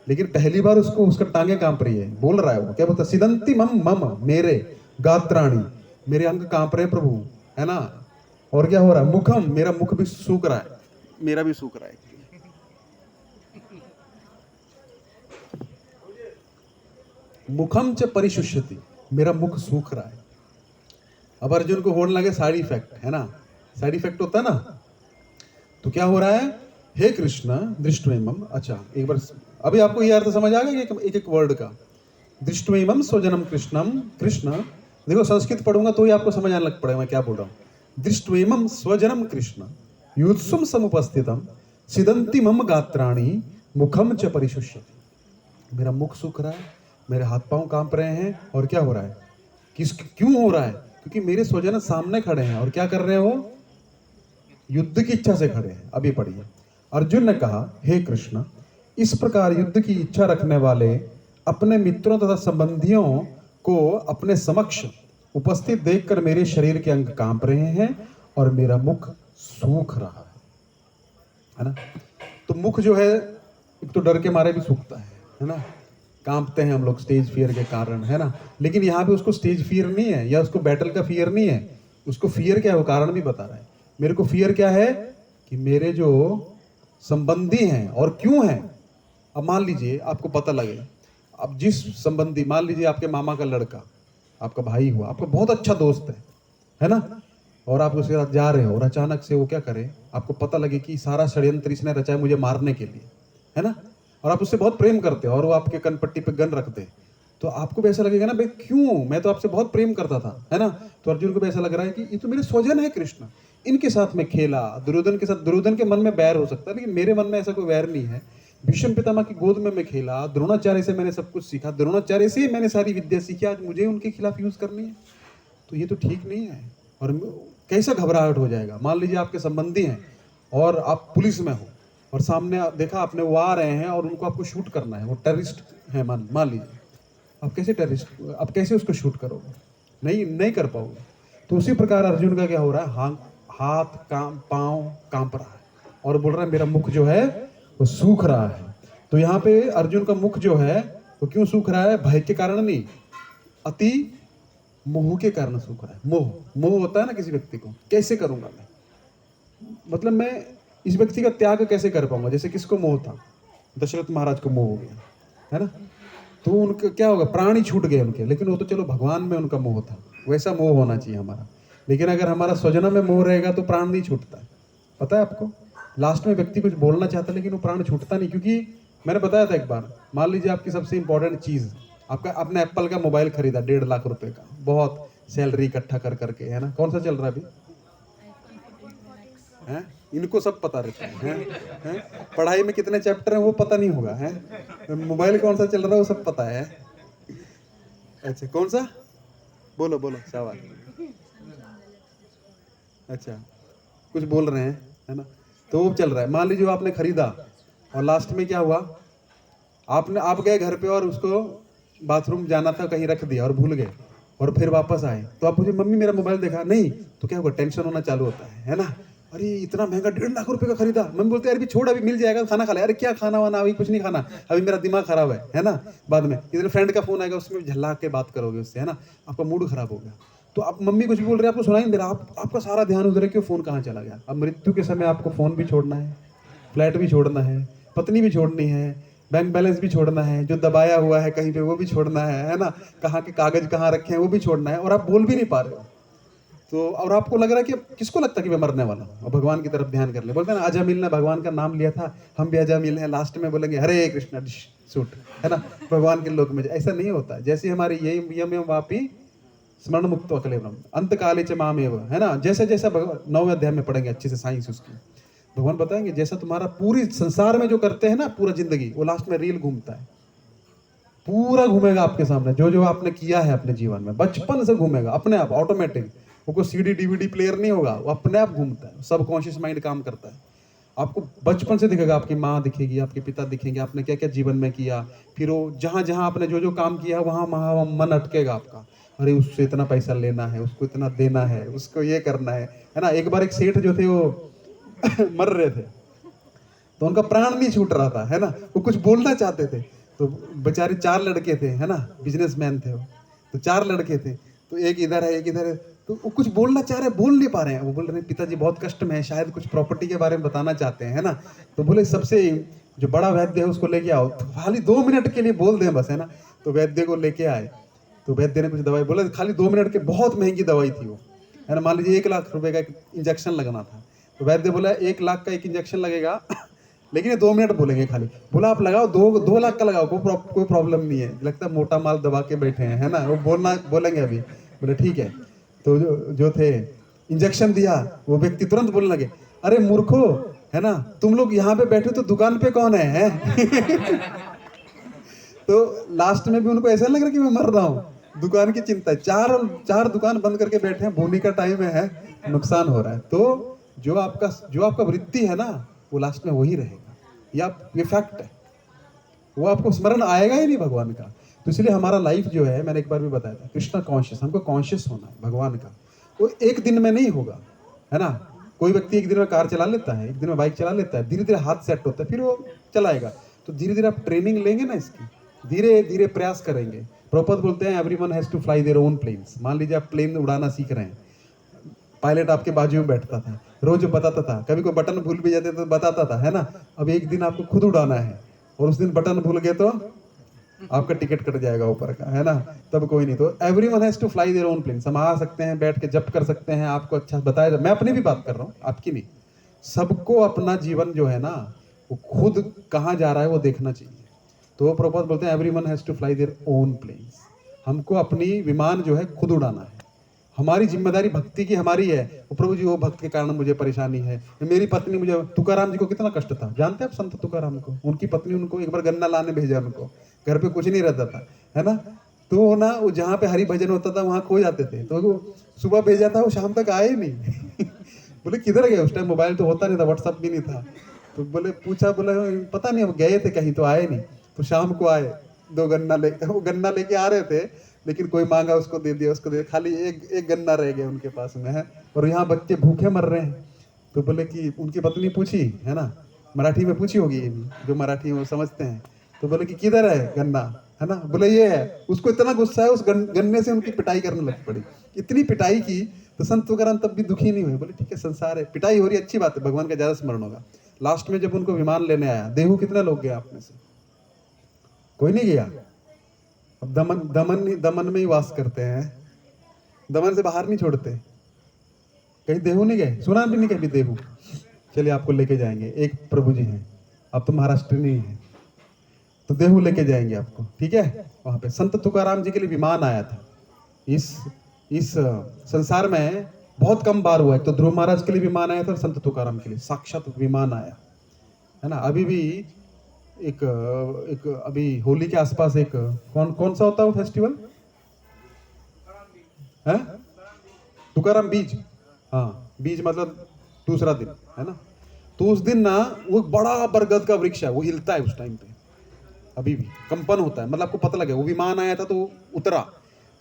लेकिन पहली बार उसको उसका टांगे कांप रही है। बोल रहा है वो, क्या बोलता है? सिदंती मम मेरे गात्राणी, मेरे अंग कांप रहे प्रभु, है ना। और क्या हो रहा है? मुखम, मेरा मुख भी सूख रहा है, मेरा भी सूख रहा है। मुखम च परिशुष्यति, मेरा मुख सूख रहा है। अब अर्जुन को होने लगे साइड इफेक्ट, है ना, साइड इफेक्ट होता है ना। तो क्या हो रहा है? हे कृष्ण दृष्टवेमम, अच्छा एक बार अभी आपको ये अर्थ समझ आ गया एक एक वर्ड का। दृष्टवेमम स्वजनम कृष्णम, कृष्ण, देखो संस्कृत पढ़ूंगा तो ही आपको समझ आने लग पड़ेगा मैं क्या बोल रहा हूँ। दृष्टवेमम स्वजनम कृष्ण युत्सुम समुपस्थितम सिदंती मम गात्राणी मुखम च परिशुष्यति, मेरा मुख सूख रहा है, मेरे हाथ पांव कांप रहे हैं। और क्या हो रहा है? क्यों हो रहा है? क्योंकि मेरे स्वजन सामने खड़े हैं और क्या कर रहे हैं, वो युद्ध की इच्छा से खड़े हैं। अभी पढ़िए, अर्जुन ने कहा, हे कृष्ण, इस प्रकार युद्ध की इच्छा रखने वाले अपने मित्रों तथा संबंधियों को अपने समक्ष उपस्थित देखकर मेरे शरीर के अंग कांप रहे हैं और मेरा मुख सूख रहा है ना। तो मुख जो है, एक तो डर के मारे भी सूखता है ना, कांपते हैं हम लोग स्टेज फियर के कारण, है ना। लेकिन यहाँ पे उसको स्टेज फियर नहीं है या उसको बैटल का फियर नहीं है, उसको फियर क्या है वो कारण भी बता रहा है। मेरे को फियर क्या है कि मेरे जो संबंधी हैं, और क्यों हैं, अब मान लीजिए आपको पता लगे, अब जिस संबंधी, मान लीजिए आपके मामा का लड़का आपका भाई हुआ, आपका बहुत अच्छा दोस्त है ना, और आप उसके साथ जा रहे हो और अचानक से वो क्या करे, आपको पता लगे कि सारा षड्यंत्र इसने रचा है मुझे मारने के लिए, है ना, और आप उससे बहुत प्रेम करते हो और वो आपके कनपट्टी पे गन रखते हैं, तो आपको भी ऐसा लगेगा ना, भाई क्यों, मैं तो आपसे बहुत प्रेम करता था, है ना। तो अर्जुन को भी ऐसा लग रहा है कि ये तो मेरे स्वजन है कृष्ण, इनके साथ में खेला, दुर्योधन के साथ, दुर्योधन के मन में बैर हो सकता है लेकिन मेरे मन में ऐसा कोई वैर नहीं है। भीष्म पितामह की गोद में मैं खेला, द्रोणाचार्य से मैंने सब कुछ सीखा, द्रोणाचार्य से ही मैंने सारी विद्या सीखी, आज मुझे उनके खिलाफ यूज करनी है, तो ये तो ठीक नहीं है। और कैसा घबराहट हो जाएगा, मान लीजिए आपके संबंधी हैं और आप पुलिस में हो और सामने देखा आपने वो आ रहे हैं और उनको आपको शूट करना है, वो टेररिस्ट है, मान लीजिए, आप कैसे टेररिस्ट, आप कैसे उसको शूट करोगे, नहीं कर पाओगे। तो उसी प्रकार अर्जुन का क्या हो रहा है, हाथ पाँव कांप रहा है और बोल रहा है मेरा मुख जो है वो सूख रहा है। तो यहाँ पे अर्जुन का मुख जो है वो क्यों सूख रहा है, भय के कारण नहीं, अति मोह के कारण सूख रहा है। मोह होता है ना किसी व्यक्ति को, कैसे करूंगा मैं, मतलब मैं इस व्यक्ति का त्याग कैसे कर पाऊंगा। जैसे किसको मोह था, दशरथ महाराज को मोह हो गया, है ना, तो उनका क्या होगा, प्राण ही छूट गए उनके, लेकिन वो तो चलो भगवान में उनका मोह था, वैसा मोह होना चाहिए हमारा। लेकिन अगर हमारा स्वजनों में मोह रहेगा तो प्राण नहीं छूटता है। पता है आपको, लास्ट में व्यक्ति कुछ बोलना चाहता लेकिन वो प्राण छूटता नहीं, क्योंकि मैंने बताया था एक बार, मान लीजिए आपकी सबसे इंपॉर्टेंट चीज, आपने एप्पल का मोबाइल खरीदा 1.5 लाख रुपए का, बहुत सैलरी इकट्ठा कर करके, है ना, कौन सा चल रहा है अभी, है, इनको सब पता रहता है? पढ़ाई में कितने चैप्टर हैं वो पता नहीं होगा, है, मोबाइल कौन सा चल रहा है वो सब पता है। अच्छा कौन सा, बोलो शाबाश, अच्छा कुछ बोल रहे हैं, है ना, तो वो चल रहा है। मान लीजिए आपने खरीदा और लास्ट में क्या हुआ, आप गए घर पे और उसको बाथरूम जाना था, कहीं रख दिया और भूल गए और फिर वापस आए, तो आप मुझे मम्मी मेरा मोबाइल देखा नहीं, तो क्या होगा, टेंशन होना चालू होता है ना, अरे इतना महंगा 1.5 लाख रुपए का खरीदा, मम्मी बोलते हैं अरे भी छोड़, अभी मिल जाएगा, खाना खा ले, अरे क्या खाना वाना, अभी कुछ नहीं खाना, अभी मेरा दिमाग खराब है ना, बाद में इधर फ्रेंड का फोन आएगा, उसमें झल्ला के बात करोगे उससे, है ना, आपका मूड खराब हो गया। तो आप मम्मी कुछ भी बोल रहे हैं, आपको सुनाई नहीं दे रहा, आपका सारा ध्यान उधर है कि फोन कहाँ चला गया। अब मृत्यु के समय आपको फोन भी छोड़ना है, फ्लैट भी छोड़ना है, पत्नी भी छोड़नी है, बैंक बैलेंस भी छोड़ना है, जो दबाया हुआ है कहीं पे वो भी छोड़ना है ना, कहाँ के कागज कहाँ रखे हैं वो भी छोड़ना है, और आप बोल भी नहीं पा रहे हो। तो और आपको लग रहा है कि किसको लगता है कि मैं मरने वाला हूँ, और भगवान की तरफ ध्यान कर ले, बोलते हैं ना अजामिल ने भगवान का नाम लिया था, हम भी अजामिल हैं, लास्ट में बोलेंगे हरे कृष्णा सूट, है ना, भगवान के लोक में। ऐसा नहीं होता, जैसे हमारी यही यम वापी स्मरण मुक्त अकले ब्रह्म अंत काले च मामेव, है ना, जैसा जैसा 9वें अध्याय में पढ़ेंगे अच्छे से साइंस उसकी, भगवान बताएंगे जैसा तुम्हारा पूरी संसार में जो करते हैं ना पूरा जिंदगी, वो लास्ट में रील घूमता है, पूरा घूमेगा आपके सामने, जो जो आपने किया है अपने जीवन में, बचपन से घूमेगा अपने आप, ऑटोमेटिक, वो कोई सीडी डीवीडी प्लेयर नहीं होगा, वो अपने आप घूमता है, सब कॉन्शियस माइंड काम करता है। आपको बचपन से दिखेगा, आपकी माँ दिखेगी, आपके पिता दिखेंगे, आपने क्या क्या जीवन में किया, फिर वो जहाँ जहाँ आपने जो जो काम किया वहाँ वहाँ मन अटकेगा आपका, अरे उससे इतना पैसा लेना है, उसको इतना देना है, उसको ये करना है ना। एक बार एक सेठ जो थे वो मर रहे थे, तो उनका प्राण नहीं छूट रहा था, है ना, वो कुछ बोलना चाहते थे, तो बेचारे 4 लड़के थे, है ना, बिजनेसमैन थे वो, तो 4 लड़के थे, तो एक इधर है एक इधर है, तो वो कुछ बोलना चाह रहे, बोल नहीं पा रहे हैं, वो बोल रहे हैं पिताजी बहुत कष्ट में है, शायद कुछ प्रॉपर्टी के बारे में बताना चाहते हैं, है ना, तो बोले सबसे जो बड़ा वैद्य है उसको लेके आओ, तो खाली 2 मिनट के लिए बोल दें बस, है ना, तो वैद्य को लेके आए, तो वैद्य ने कुछ दवाई बोले, खाली 2 मिनट के, बहुत महंगी दवाई थी वो, है ना, मान लीजिए 1 लाख रुपए का इंजेक्शन लगना था, तो वैद्य बोला 1 लाख का एक इंजेक्शन लगेगा लेकिन ये 2 मिनट बोलेंगे खाली, बोला आप लगाओ 2 लाख का लगाओ, कोई प्रॉब्लम नहीं है, लगता है मोटा माल दबा के बैठे हैं, है ना, वो बोलेंगे अभी, बोले ठीक है। तो जो थे इंजेक्शन दिया, वो व्यक्ति तुरंत बोलने लगे, अरे मूर्खो, है ना, तुम लोग यहाँ पे बैठे तो दुकान पे कौन है? तो लास्ट में भी उनको ऐसा लग रहा कि मैं मर रहा हूँ, दुकान की चिंता है, चार चार दुकान बंद करके बैठे हैं, बोनी का टाइम है, नुकसान हो रहा है। तो जो आपका वृत्ति है ना, वो लास्ट में वही रहेगा, ये फैक्ट है। वो आपको स्मरण आएगा ही नहीं भगवान का। तो इसलिए हमारा लाइफ जो है, मैंने एक बार भी बताया था, कृष्णा कॉन्शियस, हमको कॉन्शियस होना है भगवान का। वो एक दिन में नहीं होगा, है ना। कोई व्यक्ति एक दिन में कार चला लेता है, एक दिन में बाइक चला लेता है, धीरे धीरे हाथ सेट होता है, फिर वो चलाएगा। तो धीरे धीरे आप ट्रेनिंग लेंगे ना इसकी, धीरे धीरे प्रयास करेंगे। प्रभुपाद बोलते हैं everyone has to fly their own planes. मान लीजिए आप प्लेन उड़ाना सीख रहे हैं, पायलट आपके बाजू में बैठता था, रोज बताता था, कभी कोई बटन भूल भी जाते तो बताता था, है ना। अब एक दिन आपको खुद उड़ाना है, और उस दिन बटन भूल गए तो आपका टिकट कट जाएगा ऊपर का, है ना। तब कोई नहीं। तो everyone has to fly their own planes. हम आ सकते हैं, बैठ के जप कर सकते हैं, आपको अच्छा बताया। मैं अपनी भी बात कर रहा हूँ, आपकी नहीं। सबको अपना जीवन जो है ना, वो खुद कहाँ जा रहा है वो देखना चाहिए। तो प्रभुपाद बोलते हैं everyone has to fly their own planes. हमको अपनी विमान जो है खुद उड़ाना है। हमारी जिम्मेदारी भक्ति की हमारी है। वो प्रभु जी, वो भक्त के कारण मुझे परेशानी है, मेरी पत्नी मुझे, तुकाराम जी को कितना कष्ट था, जानते हैं आप संत तुकाराम को। उनकी पत्नी उनको एक बार गन्ना लाने भेजा, उनको घर पे कुछ नहीं रहता था, है ना। तो ना वो जहाँ पे हरि भजन होता था वहां खो जाते थे। तो वो सुबह भेजा था, वो शाम तक आए नहीं। बोले किधर गए? उस टाइम मोबाइल तो होता नहीं था, व्हाट्सअप भी नहीं था। तो बोले पूछा, बोले पता नहीं, हम गए थे कहीं तो आए नहीं। तो शाम को आए, 2 गन्ना लेके, वो गन्ना लेके आ रहे थे, लेकिन कोई मांगा उसको दे दिया, उसको दे, खाली एक गन्ना रह गया उनके पास में, है। और यहाँ बच्चे भूखे मर रहे हैं। तो बोले कि उनकी पत्नी पूछी, है ना, मराठी में पूछी होगी, जो मराठी वो समझते हैं। तो बोले कि किधर है गन्ना, है ना। बोले ये है। उसको इतना गुस्सा है, उस गन्ने से उनकी पिटाई करने लग पड़ी। इतनी पिटाई की, तो संत तुकाराम तब भी दुखी नहीं हुए। बोले ठीक है, संसार है, पिटाई हो रही, अच्छी बात है, भगवान का ज्यादा स्मरण होगा। लास्ट में जब उनको विमान लेने आया, देहू कितने लोग गए आप में से? कोई नहीं गया। अब दमन में ही वास करते हैं, दमन से बाहर नहीं छोड़ते। कहीं देहू नहीं गए? सुना भी नहीं कभी देहू? चलिए आपको लेके जाएंगे, एक प्रभु जी हैं, अब तो महाराष्ट्र नहीं है, तो देहू लेके जाएंगे आपको, ठीक है। वहां पे संत तुकाराम जी के लिए विमान आया था। इस संसार में बहुत कम बार हुआ है। तो ध्रुव महाराज के लिए विमान आया था, और संत तुकाराम के लिए साक्षात विमान आया, है ना। अभी भी एक अभी होली के आसपास एक कौन सा होता है वो फेस्टिवल है? तुकाराम बीज। हाँ, बीज मतलब दूसरा दिन, है ना। तो उस दिन ना, वो बड़ा बरगद का वृक्ष है, वो हिलता है उस टाइम पे, अभी भी कंपन होता है। मतलब आपको पता लगे, वो विमान आया था तो उतरा।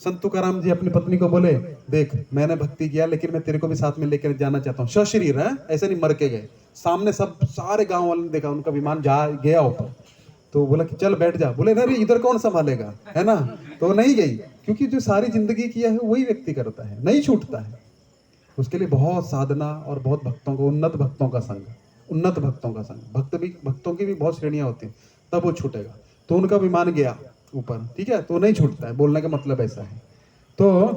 संत तुकाराम जी अपनी पत्नी को बोले, देख मैंने भक्ति किया, लेकिन मैं तेरे को भी साथ में लेकर जाना चाहता हूँ, सशरीर है, ऐसे नहीं मर के गए। सामने सब सारे गांव वालों ने देखा, उनका विमान जा गया ऊपर। तो बोला कि चल बैठ जा। बोले नहीं, इधर कौन संभालेगा, है ना। तो नहीं गई, क्योंकि जो सारी जिंदगी किया है वही व्यक्ति करता है, नहीं छूटता है। उसके लिए बहुत साधना और बहुत भक्तों को, उन्नत भक्तों का संग, उन्नत भक्तों का संग, भक्तों की भी बहुत श्रेणियां होती हैं, तब वो छूटेगा। तो उनका विमान गया ऊपर, ठीक है, तो नहीं छूटता है, बोलने का मतलब ऐसा है। तो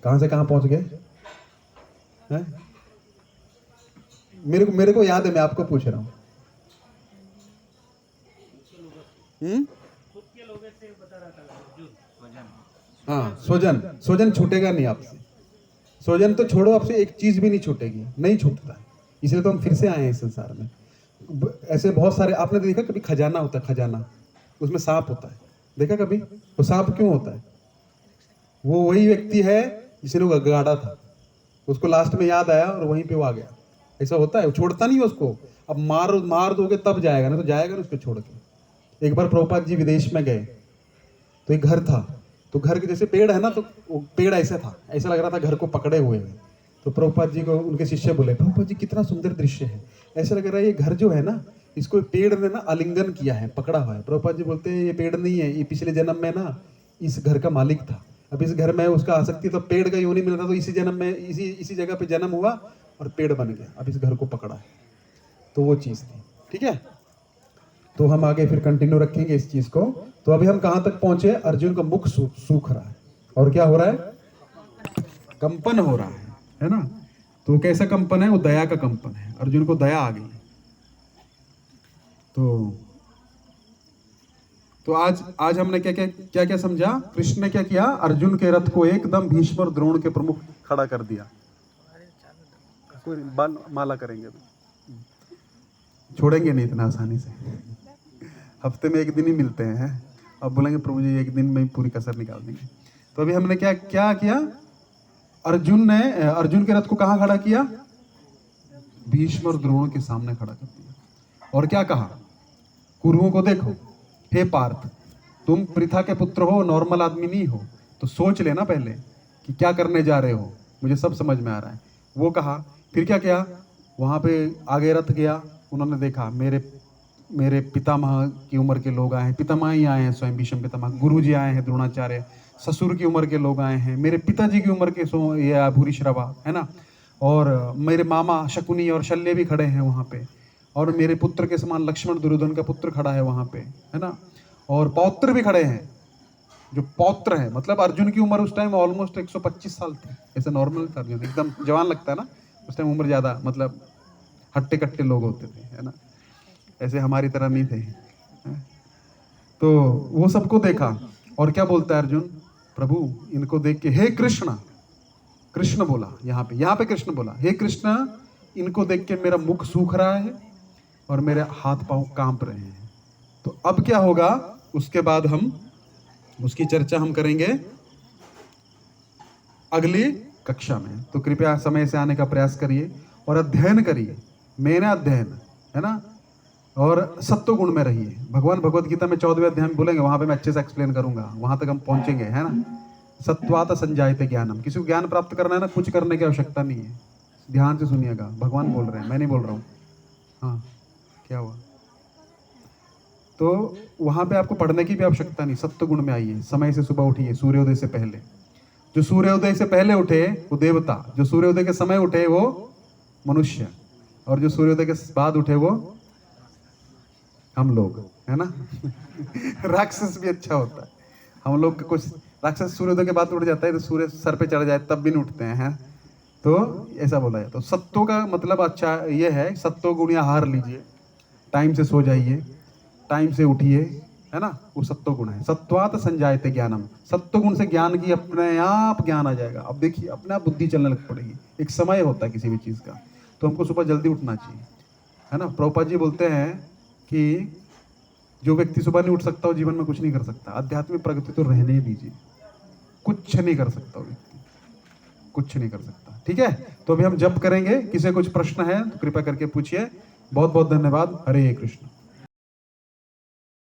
कहां से कहां पहुंच गए हैं? मेरे को याद है, मैं आपको पूछ रहा हूं। हाँ, स्वजन, स्वजन छूटेगा नहीं आपसे। स्वजन तो छोड़ो, आपसे एक चीज भी नहीं छूटेगी, नहीं छूटता है। इसलिए तो हम फिर से आए हैं इस संसार में। ऐसे बहुत सारे, आपने देखा कभी खजाना होता है, खजाना, उसमें सांप होता है, देखा कभी? वो सांप क्यों होता है? वो वही व्यक्ति है जिसने वो गाड़ा था, उसको लास्ट में याद आया और वहीं पे वो आ गया। ऐसा होता है, वो छोड़ता नहीं है उसको। अब मार दोगे तब जाएगा ना, तो जाएगा ना उसको छोड़ के। एक बार प्रभुपाद जी विदेश में गए, तो एक घर था, तो घर के जैसे पेड़ है ना, तो वो पेड़ ऐसा था, ऐसा लग रहा था घर को पकड़े हुए हैं। तो प्रभुपाद जी को उनके शिष्य बोले, प्रभुपाद जी कितना सुंदर दृश्य है, ऐसा लग रहा है ये घर जो है ना, इसको पेड़ ने ना आलिंगन किया है, पकड़ा हुआ है। प्रभुपाद जी बोलते हैं ये पेड़ नहीं है, ये पिछले जन्म में ना इस घर का मालिक था। अब इस घर में उसका आसक्ति, तो पेड़ का योनि मिला था, तो इसी जन्म में इसी जगह पे जन्म हुआ और पेड़ बन गया, अब इस घर को पकड़ा है। तो वो चीज थी, ठीक है। तो हम आगे फिर कंटिन्यू रखेंगे इस चीज को। तो अभी हम कहां तक पहुंचे? अर्जुन का मुख सूख रहा है, और क्या हो रहा है? कंपन हो रहा है ना। तो कैसा कंपन है? वो दया का कंपन है, अर्जुन को दया आ गई। तो आज हमने क्या समझा? कृष्ण ने क्या किया? अर्जुन के रथ को एकदम भीष्म और द्रोण के प्रमुख खड़ा कर दिया। कोई बाल माला करेंगे, छोड़ेंगे नहीं इतना आसानी से। हफ्ते में एक दिन ही मिलते हैं, अब बोलेंगे प्रभु जी एक दिन में ही पूरी कसर निकाल देंगे। तो अभी हमने क्या क्या किया, अर्जुन के रथ को कहाँ खड़ा किया, भीष्म और द्रोण के सामने खड़ा कर दिया, और क्या कहा, कुरुओं को देखो, हे पार्थ, तुम पृथा के पुत्र हो, नॉर्मल आदमी नहीं हो, तो सोच लेना पहले कि क्या करने जा रहे हो, मुझे सब समझ में आ रहा है, वो कहा। फिर क्या किया, वहां पे आगे रथ गया, उन्होंने देखा मेरे पितामह की उम्र के लोग आए हैं, पितामह ही आए हैं, स्वयं भीष्म पितामह, गुरु जी आए हैं द्रोणाचार्य, ससुर की उम्र के लोग आए हैं, मेरे पिताजी की उम्र के ये भूरिश्रवा है ना, और मेरे मामा शकुनी और शल्य भी खड़े हैं वहाँ पे, और मेरे पुत्र के समान लक्ष्मण दुर्योधन का पुत्र खड़ा है वहाँ पे, है ना, और पौत्र भी खड़े हैं, जो पौत्र है मतलब अर्जुन की उम्र उस टाइम ऑलमोस्ट 125 साल थी, ऐसे नॉर्मल था अर्जुन, एकदम जवान लगता है ना, उस टाइम उम्र ज़्यादा, मतलब हट्टे कट्टे लोग होते थे, है ना, ऐसे हमारी तरह नहीं थे। तो वो सबको देखा, और क्या बोलता है अर्जुन, प्रभु इनको देख के, हे कृष्ण, कृष्ण बोला यहाँ पे कृष्ण बोला, हे कृष्ण, इनको देख के मेरा मुख सूख रहा है और मेरे हाथ पांव कांप रहे हैं। तो अब क्या होगा, उसके बाद हम उसकी चर्चा हम करेंगे अगली कक्षा में। तो कृपया समय से आने का प्रयास करिए और अध्ययन करिए, मेरा अध्ययन है ना, और सत्व गुण में रहिए। भगवान भगवत गीता में 14वें अध्याय में बोलेंगे, वहां पे मैं अच्छे से एक्सप्लेन करूंगा, वहां तक हम पहुंचेंगे, है ना। सत्वात संजायते ज्ञानम, किसी को ज्ञान प्राप्त करना है ना, कुछ करने की आवश्यकता नहीं है, ध्यान से सुनिएगा, भगवान बोल रहे हैं, मैं नहीं बोल रहा हूँ। हाँ क्या हुआ, तो वहां पे आपको पढ़ने की भी आवश्यकता नहीं, सत्व गुण में आइए, समय से सुबह उठिए, सूर्योदय से पहले। जो सूर्योदय से पहले उठे वो देवता, जो सूर्योदय के समय उठे वो मनुष्य, और जो सूर्योदय के बाद उठे वो हम लोग, है ना। राक्षस भी अच्छा होता है, हम लोग के कुछ राक्षस सूर्योदय के बाद उठ जाता है, तो सूर्य सर पे चढ़ जाए तब भी नहीं उठते हैं, तो ऐसा बोला जाए। तो सत्व का मतलब अच्छा ये है, सत्व गुण आहार लीजिए, टाइम से सो जाइए, टाइम से उठिए, है ना, वो सत्व गुण है। सत्वात संजायते ज्ञानम, सत्व गुण से ज्ञान की अपने आप ज्ञान आ जाएगा। अब देखिए अपने आप बुद्धि चलने लग पड़ेगी, एक समय होता है किसी भी चीज का, तो हमको सुबह जल्दी उठना चाहिए, है ना। प्रभुपाद जी बोलते हैं कि जो व्यक्ति सुबह नहीं उठ सकता वो जीवन में कुछ नहीं कर सकता, आध्यात्मिक प्रगति तो रहने ही दीजिए, कुछ नहीं कर सकता वो व्यक्ति, कुछ नहीं कर सकता, ठीक है। तो अभी हम जप करेंगे, किसी कुछ प्रश्न है तो कृपया करके पूछिए। बहुत बहुत धन्यवाद, हरे कृष्ण।